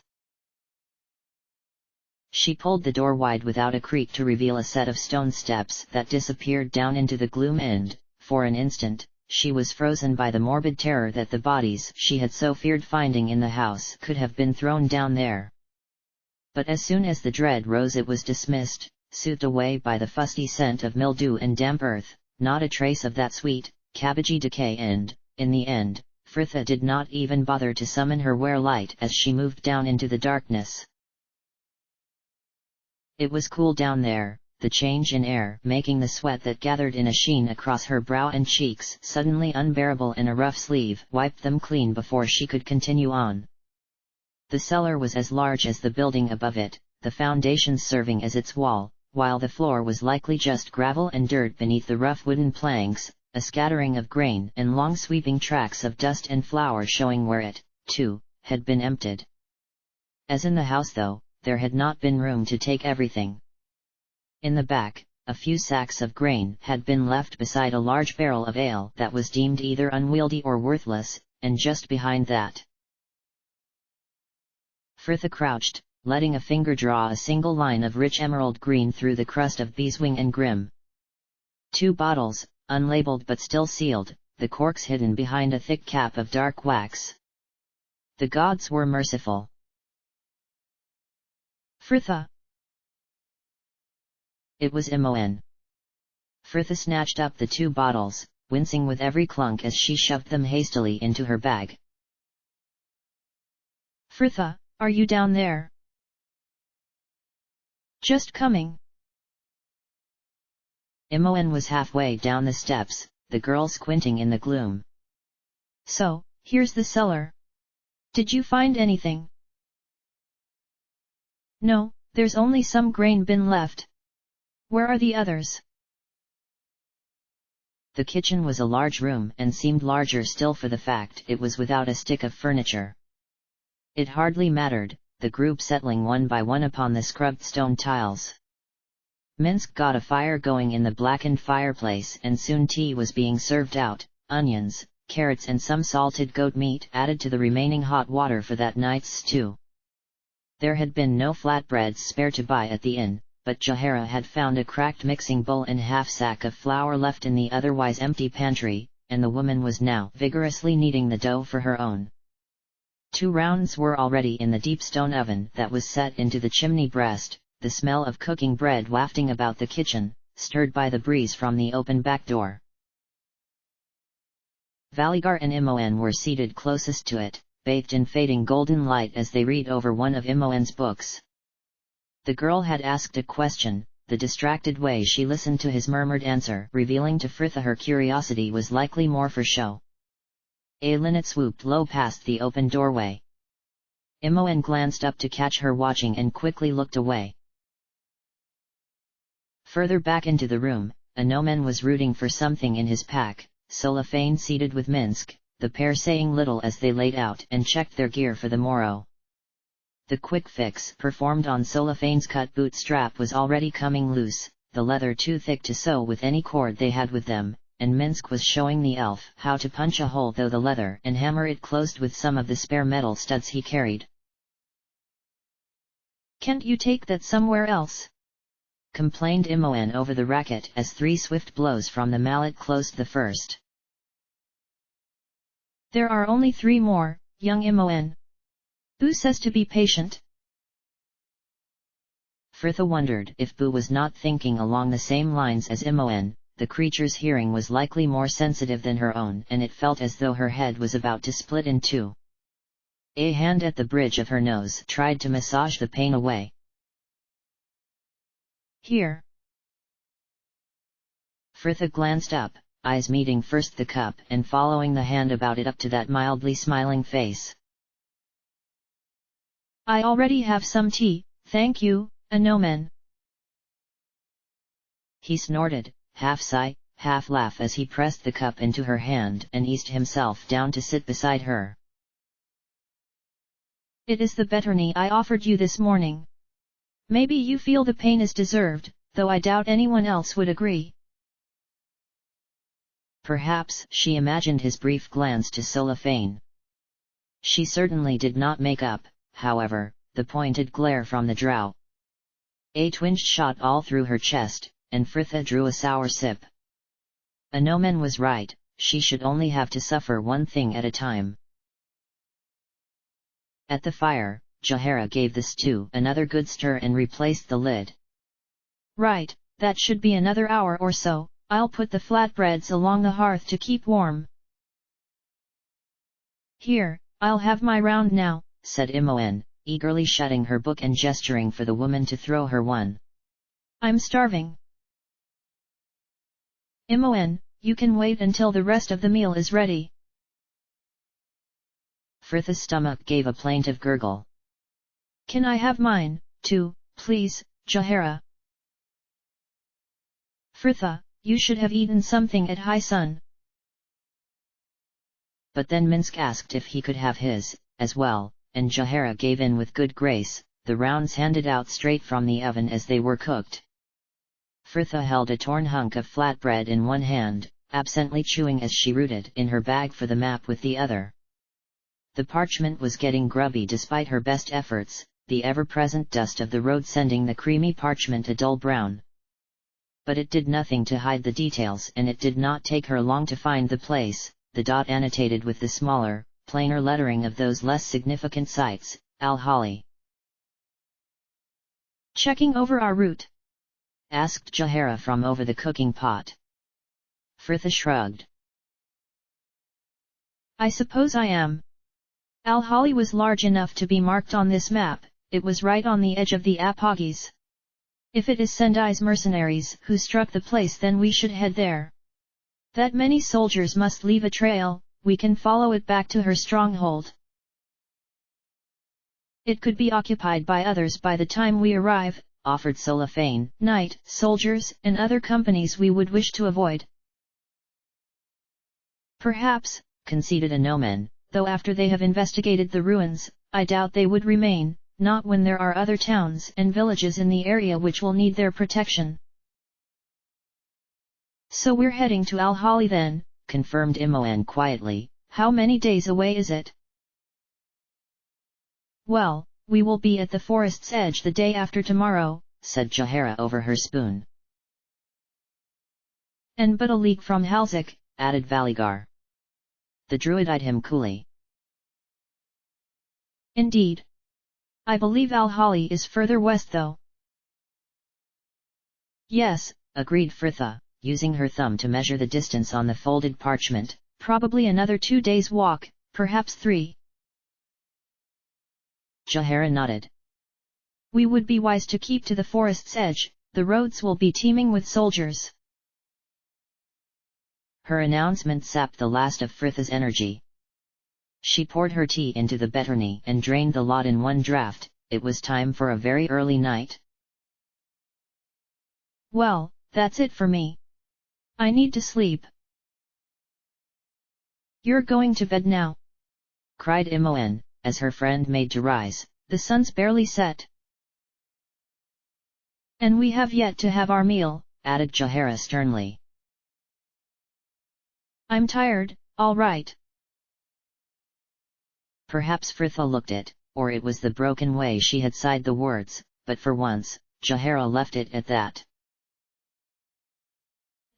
She pulled the door wide without a creak to reveal a set of stone steps that disappeared down into the gloom, and, for an instant, she was frozen by the morbid terror that the bodies she had so feared finding in the house could have been thrown down there. But as soon as the dread rose, it was dismissed, soothed away by the fusty scent of mildew and damp earth, not a trace of that sweet, cabbagey decay, and, in the end, Fritha did not even bother to summon her were-light as she moved down into the darkness. It was cool down there, the change in air making the sweat that gathered in a sheen across her brow and cheeks suddenly unbearable, and a rough sleeve wiped them clean before she could continue on. The cellar was as large as the building above it, the foundations serving as its wall, while the floor was likely just gravel and dirt beneath the rough wooden planks, a scattering of grain and long sweeping tracks of dust and flour showing where it, too, had been emptied. As in the house, though, there had not been room to take everything. In the back, a few sacks of grain had been left beside a large barrel of ale that was deemed either unwieldy or worthless, and just behind that. Fritha crouched, letting a finger draw a single line of rich emerald green through the crust of beeswing and grim. 2 bottles, unlabeled but still sealed, the corks hidden behind a thick cap of dark wax. The gods were merciful. "Fritha!" It was Imoen. Fritha snatched up the 2 bottles, wincing with every clunk as she shoved them hastily into her bag. "Fritha, are you down there?" "Just coming." Imoen was halfway down the steps, the girl squinting in the gloom. "So, here's the cellar. Did you find anything?" "No, there's only some grain bin left. Where are the others?" The kitchen was a large room, and seemed larger still for the fact it was without a stick of furniture. It hardly mattered, the group settling one by one upon the scrubbed stone tiles. Minsk got a fire going in the blackened fireplace, and soon tea was being served out, onions, carrots and some salted goat meat added to the remaining hot water for that night's stew. There had been no flatbreads spare to buy at the inn, but Jahara had found a cracked mixing bowl and half-sack of flour left in the otherwise empty pantry, and the woman was now vigorously kneading the dough for her own. 2 rounds were already in the deep stone oven that was set into the chimney breast, the smell of cooking bread wafting about the kitchen, stirred by the breeze from the open back door. Valigar and Imoen were seated closest to it, bathed in fading golden light as they read over one of Imoen's books. The girl had asked a question, the distracted way she listened to his murmured answer revealing to Fritha her curiosity was likely more for show. A linnet swooped low past the open doorway. Imoen glanced up to catch her watching and quickly looked away. Further back into the room, Anomen was rooting for something in his pack, Cellophane seated with Minsk, the pair saying little as they laid out and checked their gear for the morrow. The quick fix performed on Cellophane's cut boot strap was already coming loose, the leather too thick to sew with any cord they had with them, and Minsk was showing the elf how to punch a hole through the leather and hammer it closed with some of the spare metal studs he carried. "Can't you take that somewhere else?" complained Imoen over the racket as 3 swift blows from the mallet closed the first. There are only 3 more, young Imoen. Who says to be patient? Frithha wondered if Boo was not thinking along the same lines as Imoen. The creature's hearing was likely more sensitive than her own, and it felt as though her head was about to split in two. A hand at the bridge of her nose tried to massage the pain away. Here. Frithha glanced up, eyes meeting first the cup and following the hand about it up to that mildly smiling face. I already have some tea, thank you, Anomen. He snorted, half sigh, half laugh as he pressed the cup into her hand and eased himself down to sit beside her. It is the betterny I offered you this morning. Maybe you feel the pain is deserved, though I doubt anyone else would agree. Perhaps she imagined his brief glance to Solafane. She certainly did not make up, however, the pointed glare from the drow. A twinge shot all through her chest, and Frithha drew a sour sip. Anomen was right, she should only have to suffer one thing at a time. At the fire, Jahara gave the stew another good stir and replaced the lid. Right, that should be another hour or so. I'll put the flatbreads along the hearth to keep warm. Here, I'll have my round now, said Imoen, eagerly shutting her book and gesturing for the woman to throw her one. I'm starving. Imoen, you can wait until the rest of the meal is ready. Frith's stomach gave a plaintive gurgle. Can I have mine, too, please, Jahara? Frithha, you should have eaten something at high sun. But then Minsk asked if he could have his, as well, and Jahara gave in with good grace, the rounds handed out straight from the oven as they were cooked. Frithha held a torn hunk of flatbread in one hand, absently chewing as she rooted in her bag for the map with the other. The parchment was getting grubby despite her best efforts, the ever-present dust of the road sending the creamy parchment a dull brown. But it did nothing to hide the details, and it did not take her long to find the place, the dot annotated with the smaller, plainer lettering of those less significant sites, Al-Hali. Checking over our route? Asked Jahara from over the cooking pot. Frithha shrugged. I suppose I am. Al-Hali was large enough to be marked on this map, it was right on the edge of the Apogis. If it is Sendai's mercenaries who struck the place, then we should head there. That many soldiers must leave a trail, we can follow it back to her stronghold. It could be occupied by others by the time we arrive, offered Solafane. Night, soldiers and other companies we would wish to avoid. Perhaps, conceded Anomen, though after they have investigated the ruins, I doubt they would remain. Not when there are other towns and villages in the area which will need their protection. So we're heading to Al-Hali then, confirmed Imoen quietly. How many days away is it? Well, we will be at the forest's edge the day after tomorrow, said Jahara over her spoon. And but a league from Halzik, added Valigar. The druid eyed him coolly. Indeed. I believe Al-Hali is further west though. Yes, agreed Frithha, using her thumb to measure the distance on the folded parchment. Probably another 2 days' walk, perhaps 3. Jahara nodded. We would be wise to keep to the forest's edge, the roads will be teeming with soldiers. Her announcement sapped the last of Frith's energy. She poured her tea into the betterny and drained the lot in one draught. It was time for a very early night. Well, that's it for me. I need to sleep. You're going to bed now? Cried Imoen, as her friend made to rise. The sun's barely set. And we have yet to have our meal, added Jahara sternly. I'm tired, all right. Perhaps Frithha looked it, or it was the broken way she had sighed the words, but for once, Jahara left it at that.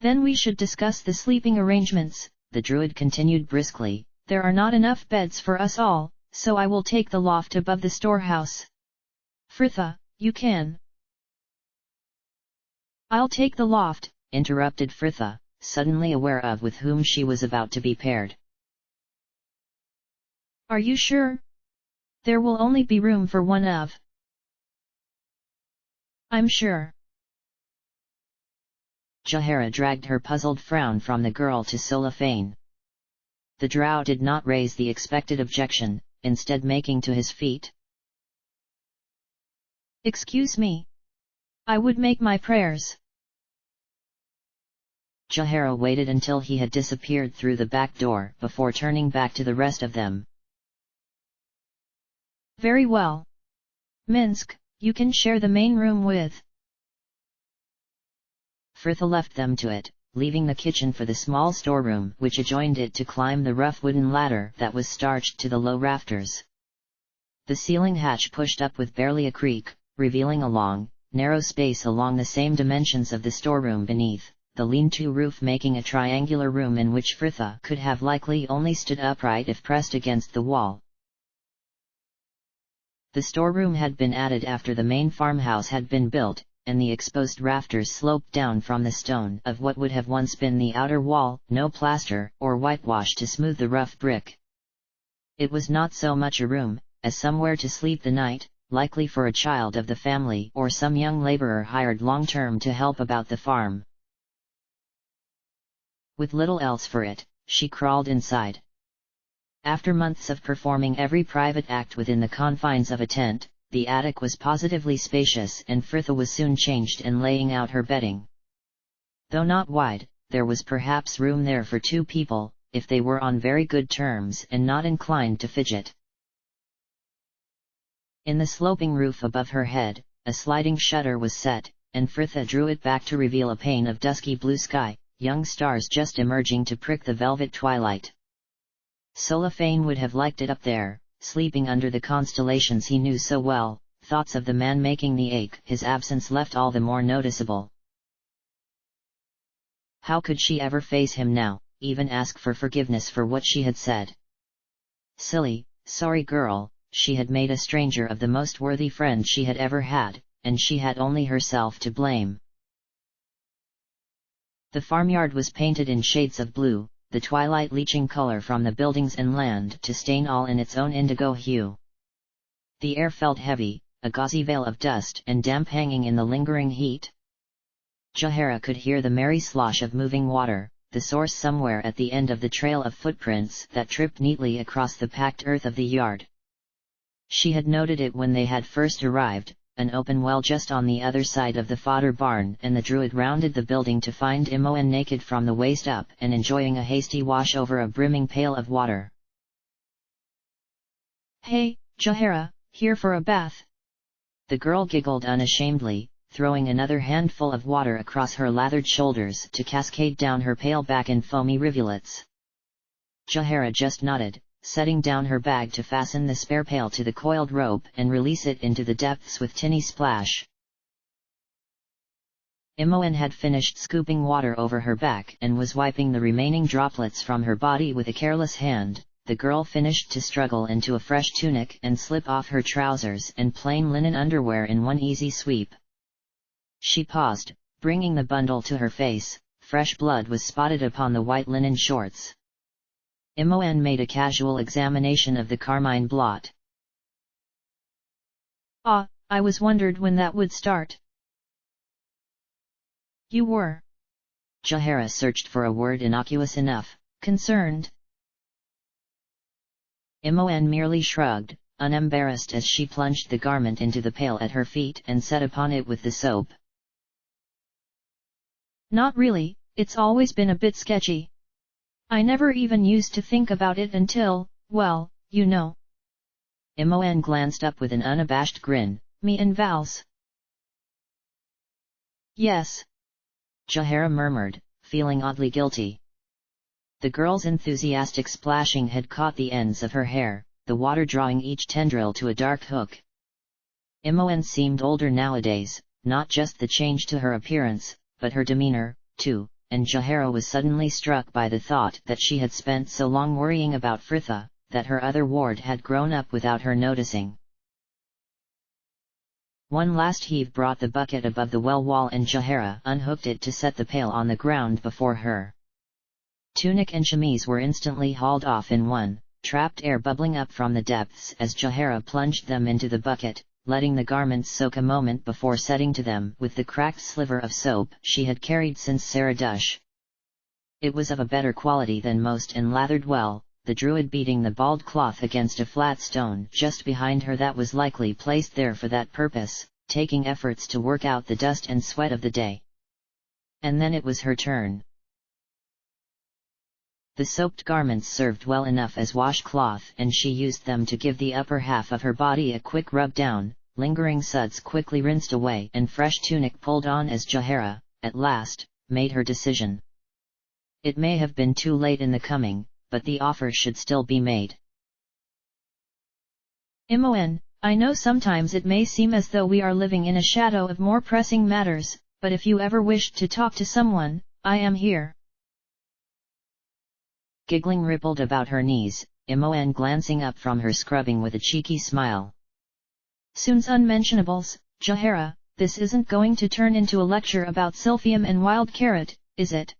Then we should discuss the sleeping arrangements, the druid continued briskly. There are not enough beds for us all, so I will take the loft above the storehouse. Fritha, you can. I'll take the loft, interrupted Fritha, suddenly aware of with whom she was about to be paired. Are you sure? There will only be room for one of. I'm sure. Jahara dragged her puzzled frown from the girl to Solafane. The drow did not raise the expected objection, instead making to his feet. Excuse me. I would make my prayers. Jahara waited until he had disappeared through the back door before turning back to the rest of them. Very well. Minsk, you can share the main room with. Fritha left them to it, leaving the kitchen for the small storeroom which adjoined it to climb the rough wooden ladder that was starched to the low rafters. The ceiling hatch pushed up with barely a creak, revealing a long, narrow space along the same dimensions of the storeroom beneath, the lean-to roof making a triangular room in which Fritha could have likely only stood upright if pressed against the wall. The storeroom had been added after the main farmhouse had been built, and the exposed rafters sloped down from the stone of what would have once been the outer wall, no plaster or whitewash to smooth the rough brick. It was not so much a room, as somewhere to sleep the night, likely for a child of the family or some young laborer hired long-term to help about the farm. With little else for it, she crawled inside. After months of performing every private act within the confines of a tent, the attic was positively spacious and Fritha was soon changed and laying out her bedding. Though not wide, there was perhaps room there for two people, if they were on very good terms and not inclined to fidget. In the sloping roof above her head, a sliding shutter was set, and Fritha drew it back to reveal a pane of dusky blue sky, young stars just emerging to prick the velvet twilight. Solafane would have liked it up there, sleeping under the constellations he knew so well. Thoughts of the man making the ache his absence left all the more noticeable. How could she ever face him now, even ask for forgiveness for what she had said? Silly, sorry girl, she had made a stranger of the most worthy friend she had ever had, and she had only herself to blame. The farmyard was painted in shades of blue, the twilight leaching color from the buildings and land to stain all in its own indigo hue. The air felt heavy, a gauzy veil of dust and damp hanging in the lingering heat. Jahara could hear the merry slosh of moving water, the source somewhere at the end of the trail of footprints that tripped neatly across the packed earth of the yard. She had noted it when they had first arrived, an open well just on the other side of the fodder barn, and the druid rounded the building to find Imoen naked from the waist up and enjoying a hasty wash over a brimming pail of water. Hey, Jahara, here for a bath. The girl giggled unashamedly, throwing another handful of water across her lathered shoulders to cascade down her pale back in foamy rivulets. Jahara just nodded, setting down her bag to fasten the spare pail to the coiled rope and release it into the depths with tinny splash. Imoen had finished scooping water over her back and was wiping the remaining droplets from her body with a careless hand. The girl finished to struggle into a fresh tunic and slip off her trousers and plain linen underwear in one easy sweep. She paused, bringing the bundle to her face. Fresh blood was spotted upon the white linen shorts. Imoen made a casual examination of the carmine blot. Ah, I was wondered when that would start. You were. Jahara searched for a word innocuous enough. Concerned. Imoen merely shrugged, unembarrassed as she plunged the garment into the pail at her feet and set upon it with the soap. Not really, it's always been a bit sketchy. I never even used to think about it until, well, you know. Imoen glanced up with an unabashed grin. Me and Val's. Yes. Jahara murmured, feeling oddly guilty. The girl's enthusiastic splashing had caught the ends of her hair, the water drawing each tendril to a dark hook. Imoen seemed older nowadays, not just the change to her appearance, but her demeanor, too, and Jaehaera was suddenly struck by the thought that she had spent so long worrying about Fritha, that her other ward had grown up without her noticing. One last heave brought the bucket above the well wall and Jaehaera unhooked it to set the pail on the ground before her. Tunic and chemise were instantly hauled off in one, trapped air bubbling up from the depths as Jaehaera plunged them into the bucket, letting the garments soak a moment before setting to them with the cracked sliver of soap she had carried since Saradush. It was of a better quality than most and lathered well, the druid beating the bald cloth against a flat stone just behind her that was likely placed there for that purpose, taking efforts to work out the dust and sweat of the day. And then it was her turn. The soaked garments served well enough as washcloth and she used them to give the upper half of her body a quick rub down, lingering suds quickly rinsed away and fresh tunic pulled on as Jaehaera, at last, made her decision. It may have been too late in the coming, but the offer should still be made. Imoen, I know sometimes it may seem as though we are living in a shadow of more pressing matters, but if you ever wished to talk to someone, I am here. Giggling rippled about her knees, Imoen glancing up from her scrubbing with a cheeky smile. Soon's unmentionables, Jaehaera, this isn't going to turn into a lecture about Silphium and Wild Carrot, is it?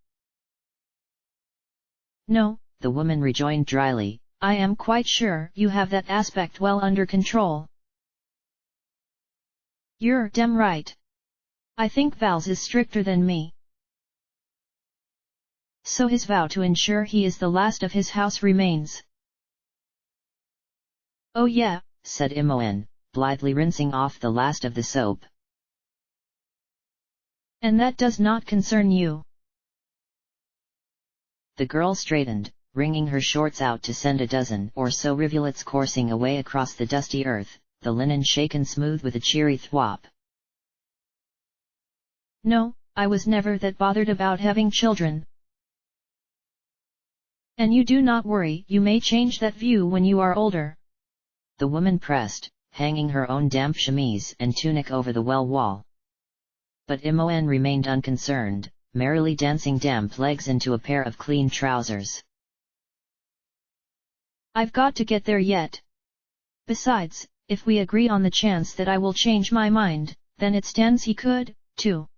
No, the woman rejoined dryly, I am quite sure you have that aspect well under control. You're damn right. I think Val's is stricter than me. So his vow to ensure he is the last of his house remains. Oh yeah, said Imoen, blithely rinsing off the last of the soap. And that does not concern you. The girl straightened, wringing her shorts out to send a dozen or so rivulets coursing away across the dusty earth, the linen shaken smooth with a cheery thwop. No, I was never that bothered about having children. And you do not worry, you may change that view when you are older. The woman pressed, hanging her own damp chemise and tunic over the well wall. But Imoen remained unconcerned, merrily dancing damp legs into a pair of clean trousers. I've got to get there yet. Besides, if we agree on the chance that I will change my mind, then it stands he could, too.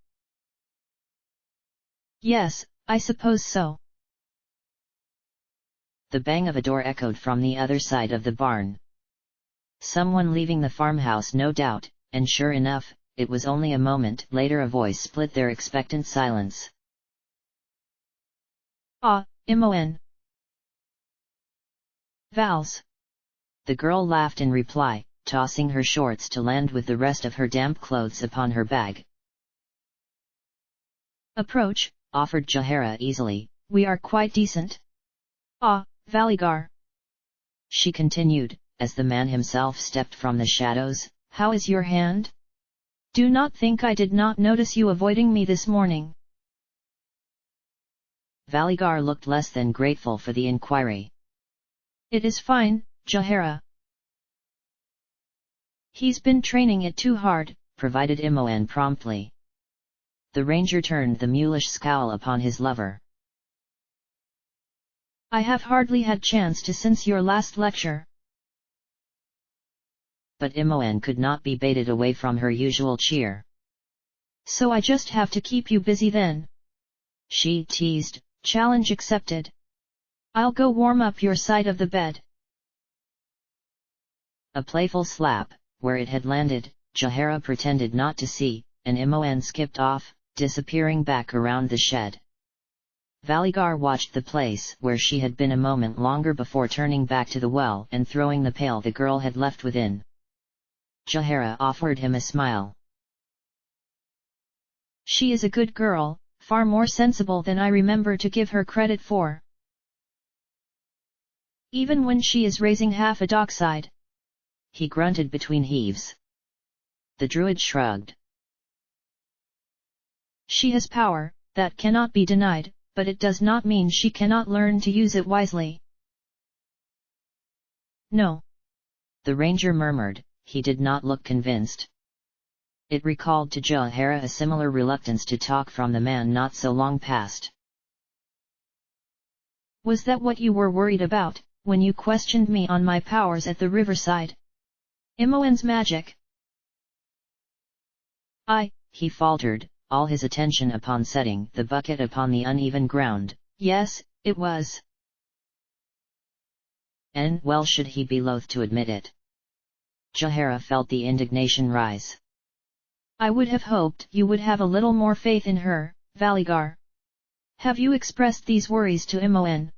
Yes, I suppose so. The bang of a door echoed from the other side of the barn. Someone leaving the farmhouse no doubt, and sure enough, it was only a moment later a voice split their expectant silence. Ah, Imoen. Val's. The girl laughed in reply, tossing her shorts to land with the rest of her damp clothes upon her bag. Approach, offered Jaehaera easily, we are quite decent. Ah, Valigar. She continued, as the man himself stepped from the shadows, how is your hand? Do not think I did not notice you avoiding me this morning. Valigar looked less than grateful for the inquiry. It is fine, Jaehaera. He's been training it too hard, provided Imoen promptly. The ranger turned the mulish scowl upon his lover. I have hardly had chance to since your last lecture. But Imoen could not be baited away from her usual cheer. So I just have to keep you busy then. She teased. Challenge accepted. I'll go warm up your side of the bed. A playful slap, where it had landed, Jaehaera pretended not to see, and Imoen skipped off, disappearing back around the shed. Valigar watched the place where she had been a moment longer before turning back to the well and throwing the pail the girl had left within. Jaehaera offered him a smile. She is a good girl, far more sensible than I remember to give her credit for. Even when she is raising half a dockside. He grunted between heaves. The druid shrugged. She has power, that cannot be denied, but it does not mean she cannot learn to use it wisely. No. The ranger murmured, he did not look convinced. It recalled to Jahara a similar reluctance to talk from the man not so long past. Was that what you were worried about, when you questioned me on my powers at the riverside? Imoen's magic? He faltered, all his attention upon setting the bucket upon the uneven ground. Yes, it was. And well should he be loath to admit it. Jahara felt the indignation rise. I would have hoped you would have a little more faith in her, Valigar. Have you expressed these worries to Imoen?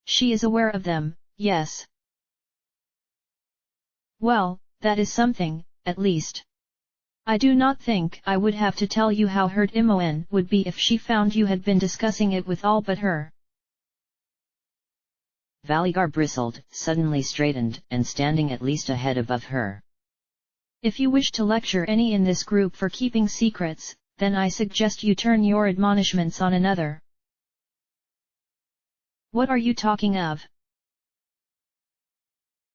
She is aware of them, yes. Well, that is something, at least. I do not think I would have to tell you how hurt Imoen would be if she found you had been discussing it with all but her. Valigar bristled, suddenly straightened, and standing at least a head above her. If you wish to lecture any in this group for keeping secrets, then I suggest you turn your admonishments on another. What are you talking of?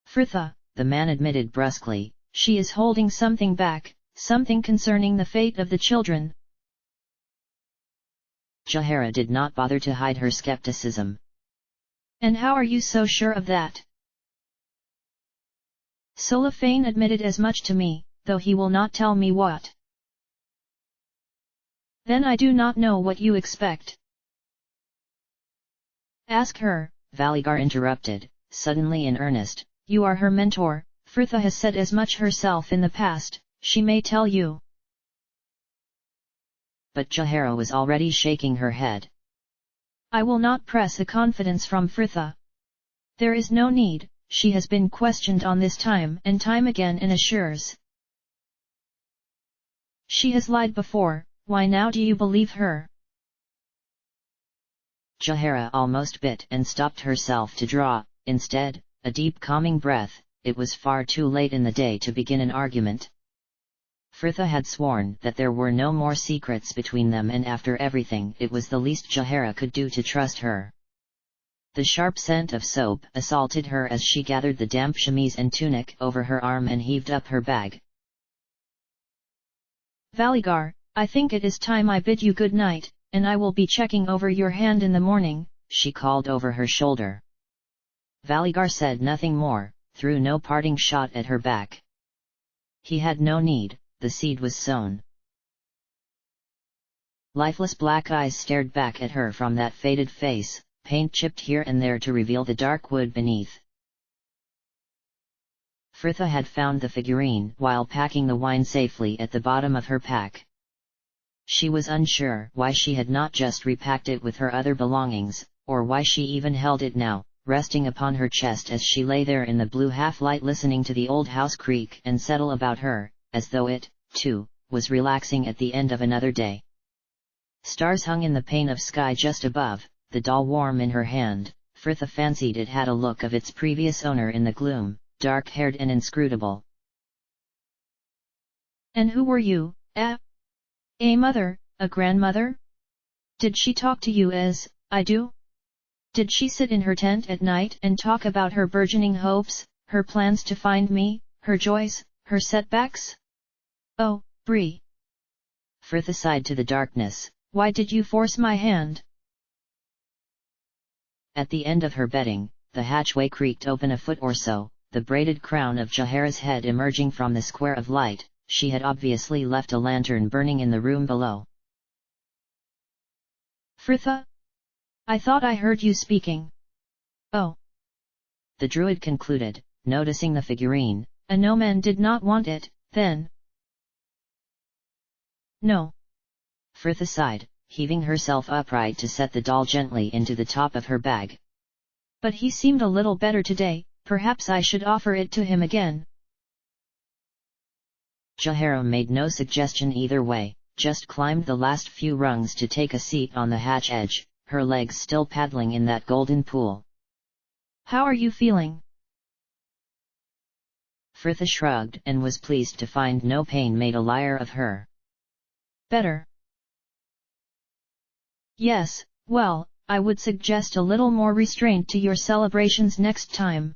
Fritha, the man admitted brusquely. She is holding something back, something concerning the fate of the children. Jahara did not bother to hide her skepticism. And how are you so sure of that? Solifane admitted as much to me, though he will not tell me what. Then I do not know what you expect. Ask her, Valigar interrupted, suddenly in earnest. You are her mentor, Fritha has said as much herself in the past, she may tell you. But Jahara was already shaking her head. I will not press a confidence from Fritha. There is no need, she has been questioned on this time and time again and assures. She has lied before, why now do you believe her? Jahara almost bit and stopped herself to draw, instead, a deep calming breath. It was far too late in the day to begin an argument. Fritha had sworn that there were no more secrets between them, and after everything it was the least Jahara could do to trust her. The sharp scent of soap assaulted her as she gathered the damp chemise and tunic over her arm and heaved up her bag. Valigar, I think it is time I bid you good night, and I will be checking over your hand in the morning, she called over her shoulder. Valigar said nothing more, threw no parting shot at her back. He had no need, the seed was sown. Lifeless black eyes stared back at her from that faded face, paint chipped here and there to reveal the dark wood beneath. Fritha had found the figurine while packing the wine safely at the bottom of her pack. She was unsure why she had not just repacked it with her other belongings, or why she even held it now, resting upon her chest as she lay there in the blue half-light listening to the old house creak and settle about her, as though it, too, was relaxing at the end of another day. Stars hung in the pane of sky just above, the doll warm in her hand. Fritha fancied it had a look of its previous owner in the gloom, dark-haired and inscrutable. And who were you, a mother, a grandmother? Did she talk to you as I do? Did she sit in her tent at night and talk about her burgeoning hopes, her plans to find me, her joys, her setbacks? Oh, Bree! Fritha sighed to the darkness. Why did you force my hand? At the end of her bedding, the hatchway creaked open a foot or so, the braided crown of Jahara's head emerging from the square of light. She had obviously left a lantern burning in the room below. Fritha? I thought I heard you speaking. Oh. The druid concluded, noticing the figurine. A no-man did not want it, then? No. Fritha sighed, heaving herself upright to set the doll gently into the top of her bag. But he seemed a little better today, perhaps I should offer it to him again. Jahara made no suggestion either way, just climbed the last few rungs to take a seat on the hatch edge, her legs still paddling in that golden pool. How are you feeling? Fritha shrugged and was pleased to find no pain made a liar of her. Better. Yes, well, I would suggest a little more restraint to your celebrations next time.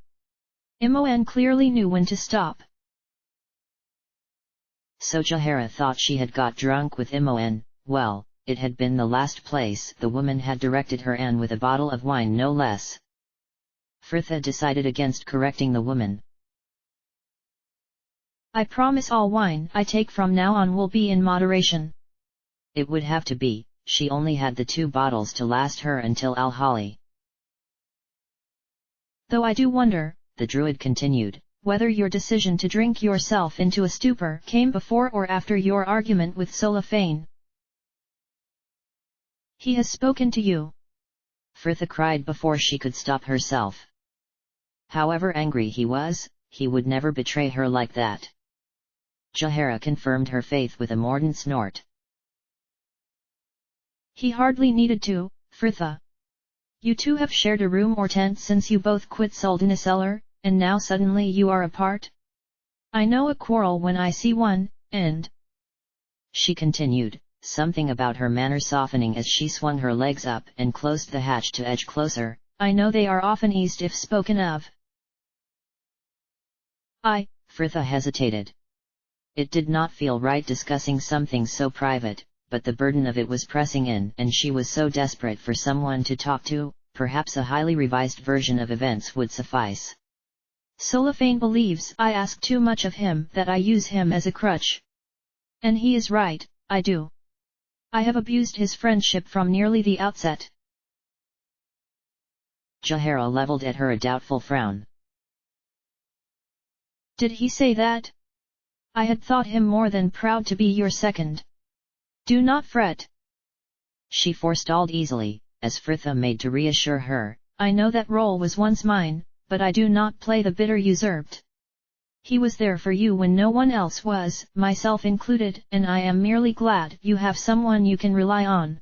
Imoen clearly knew when to stop. So Jahara thought she had got drunk with Imoen. Well, it had been the last place the woman had directed her, and with a bottle of wine no less. Fritha decided against correcting the woman. I promise all wine I take from now on will be in moderation. It would have to be, she only had the 2 bottles to last her until Al-Hali. Though I do wonder, the druid continued, whether your decision to drink yourself into a stupor came before or after your argument with Solafane. He has spoken to you. Fritha cried before she could stop herself. However angry he was, he would never betray her like that. Jahara confirmed her faith with a mordant snort. He hardly needed to, Fritha. You two have shared a room or tent since you both quit Suldanisselar, and now suddenly you are apart? I know a quarrel when I see one, and... she continued, something about her manner softening as she swung her legs up and closed the hatch to edge closer. I know they are often eased if spoken of. Fritha hesitated. It did not feel right discussing something so private, but the burden of it was pressing in, and she was so desperate for someone to talk to. Perhaps a highly revised version of events would suffice. Solafane believes I ask too much of him, that I use him as a crutch. And he is right, I do. I have abused his friendship from nearly the outset. Jahara leveled at her a doubtful frown. Did he say that? I had thought him more than proud to be your second. Do not fret. She forestalled easily, as Fritha made to reassure her. I know that role was once mine, but I do not play the bitter usurped. He was there for you when no one else was, myself included, and I am merely glad you have someone you can rely on.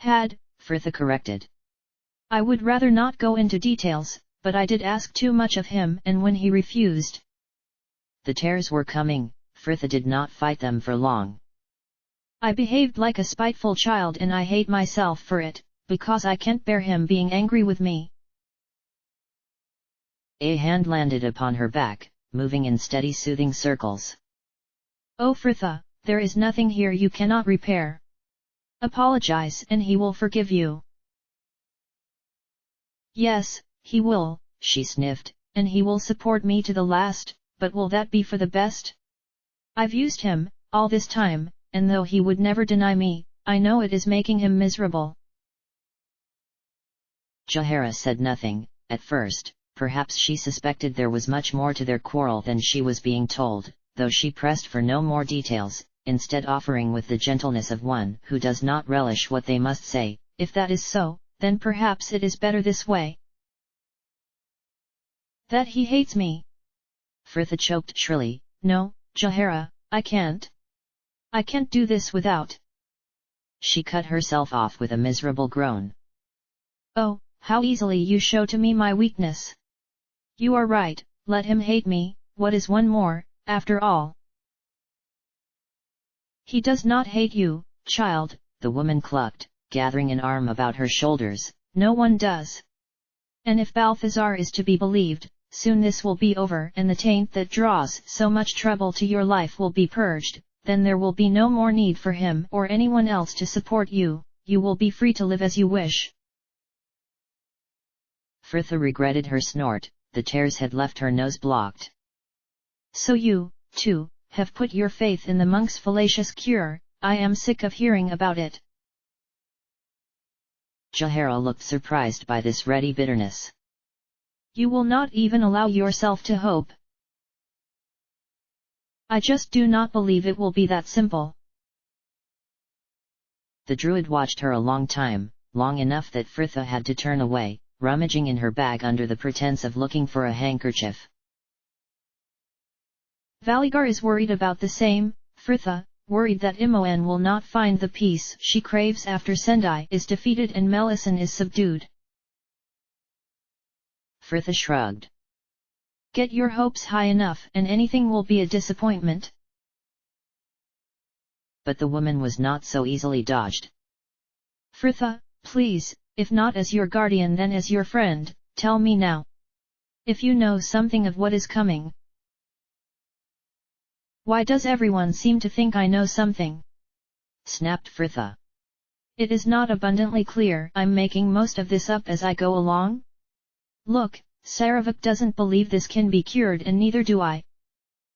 Fritha corrected. I would rather not go into details, but I did ask too much of him, and when he refused... The tears were coming. Fritha did not fight them for long. I behaved like a spiteful child, and I hate myself for it, because I can't bear him being angry with me. A hand landed upon her back, moving in steady soothing circles. Oh Fritha, there is nothing here you cannot repair. Apologize and he will forgive you. Yes, he will, she sniffed, and he will support me to the last, but will that be for the best? I've used him, all this time, and though he would never deny me, I know it is making him miserable. Jahara said nothing, at first. Perhaps she suspected there was much more to their quarrel than she was being told, though she pressed for no more details, instead offering with the gentleness of one who does not relish what they must say, if that is so, then perhaps it is better this way. That he hates me. Fritha choked shrilly. No, Jahara, I can't. I can't do this without. She cut herself off with a miserable groan. Oh, how easily you show to me my weakness. You are right, let him hate me, what is one more, after all? He does not hate you, child, the woman clucked, gathering an arm about her shoulders. No one does. And if Balthazar is to be believed, soon this will be over and the taint that draws so much trouble to your life will be purged, then there will be no more need for him or anyone else to support you, you will be free to live as you wish. Fritha regretted her snort, the tears had left her nose blocked. So you, too, have put your faith in the monk's fallacious cure, I am sick of hearing about it. Jahara looked surprised by this ready bitterness. You will not even allow yourself to hope. I just do not believe it will be that simple. The druid watched her a long time, long enough that Fritha had to turn away, rummaging in her bag under the pretense of looking for a handkerchief. Valigar is worried about the same, Fritha, worried that Imoen will not find the peace she craves after Sendai is defeated and Melisande is subdued. Fritha shrugged. Get your hopes high enough and anything will be a disappointment. But the woman was not so easily dodged. Fritha, please, if not as your guardian then as your friend, tell me now. If you know something of what is coming. Why does everyone seem to think I know something? Snapped Fritha. It is not abundantly clear I'm making most of this up as I go along? Look, Saravik doesn't believe this can be cured and neither do I.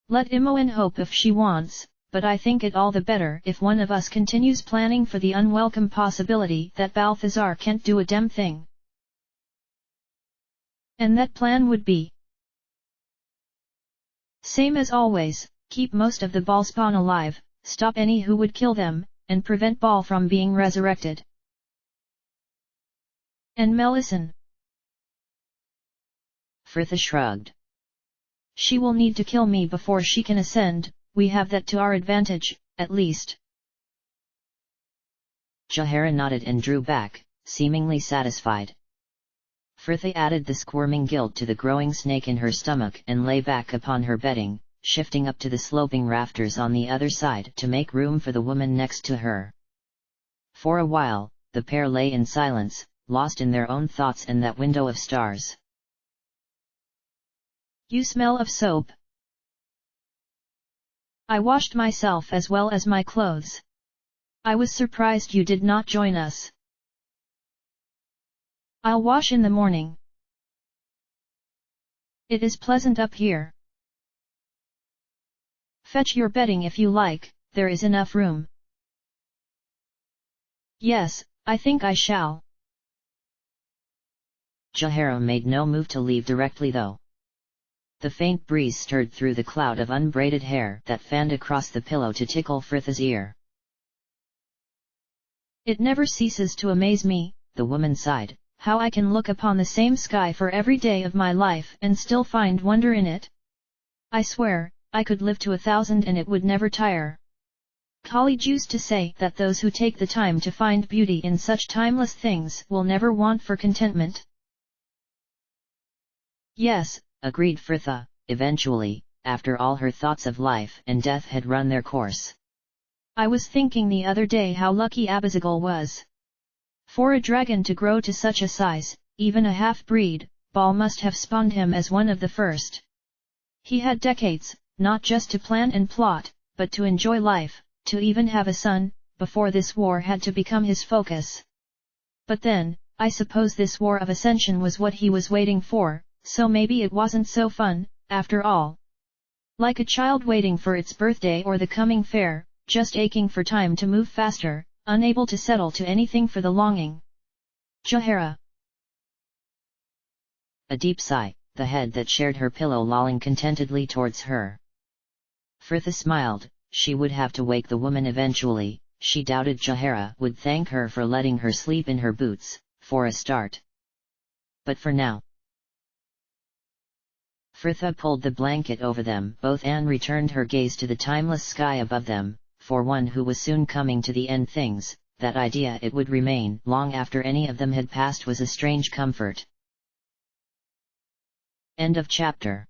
Let Imoen hope if she wants, but I think it all the better if one of us continues planning for the unwelcome possibility that Balthazar can't do a damn thing. And that plan would be same as always, keep most of the Ballspawn alive, stop any who would kill them, and prevent Ball from being resurrected. And Melisande? Fritha shrugged. She will need to kill me before she can ascend, we have that to our advantage, at least. Jaehaera nodded and drew back, seemingly satisfied. Fritha added the squirming guilt to the growing snake in her stomach and lay back upon her bedding, shifting up to the sloping rafters on the other side to make room for the woman next to her. For a while, the pair lay in silence, lost in their own thoughts and that window of stars. You smell of soap. I washed myself as well as my clothes. I was surprised you did not join us. I'll wash in the morning. It is pleasant up here. Fetch your bedding if you like, there is enough room. Yes, I think I shall. Jaehaera made no move to leave directly though. The faint breeze stirred through the cloud of unbraided hair that fanned across the pillow to tickle Fritha's ear. It never ceases to amaze me, the woman sighed, how I can look upon the same sky for every day of my life and still find wonder in it. I swear, I could live to 1,000 and it would never tire. Khalid used to say that those who take the time to find beauty in such timeless things will never want for contentment. Yes, agreed Fritha, eventually, after all her thoughts of life and death had run their course. I was thinking the other day how lucky Abizagal was. For a dragon to grow to such a size, even a half-breed, Ball must have spawned him as one of the first. He had decades, not just to plan and plot, but to enjoy life, to even have a son, before this war had to become his focus. But then, I suppose this war of ascension was what he was waiting for, so maybe it wasn't so fun, after all. Like a child waiting for its birthday or the coming fair, just aching for time to move faster, unable to settle to anything for the longing. Jaehaera. A deep sigh, the head that shared her pillow lolling contentedly towards her. Fritha smiled, she would have to wake the woman eventually, she doubted Jaehaera would thank her for letting her sleep in her boots, for a start. But for now. Fritha pulled the blanket over them both and returned her gaze to the timeless sky above them. For one who was soon coming to the end things, that idea it would remain long after any of them had passed was a strange comfort. End of chapter.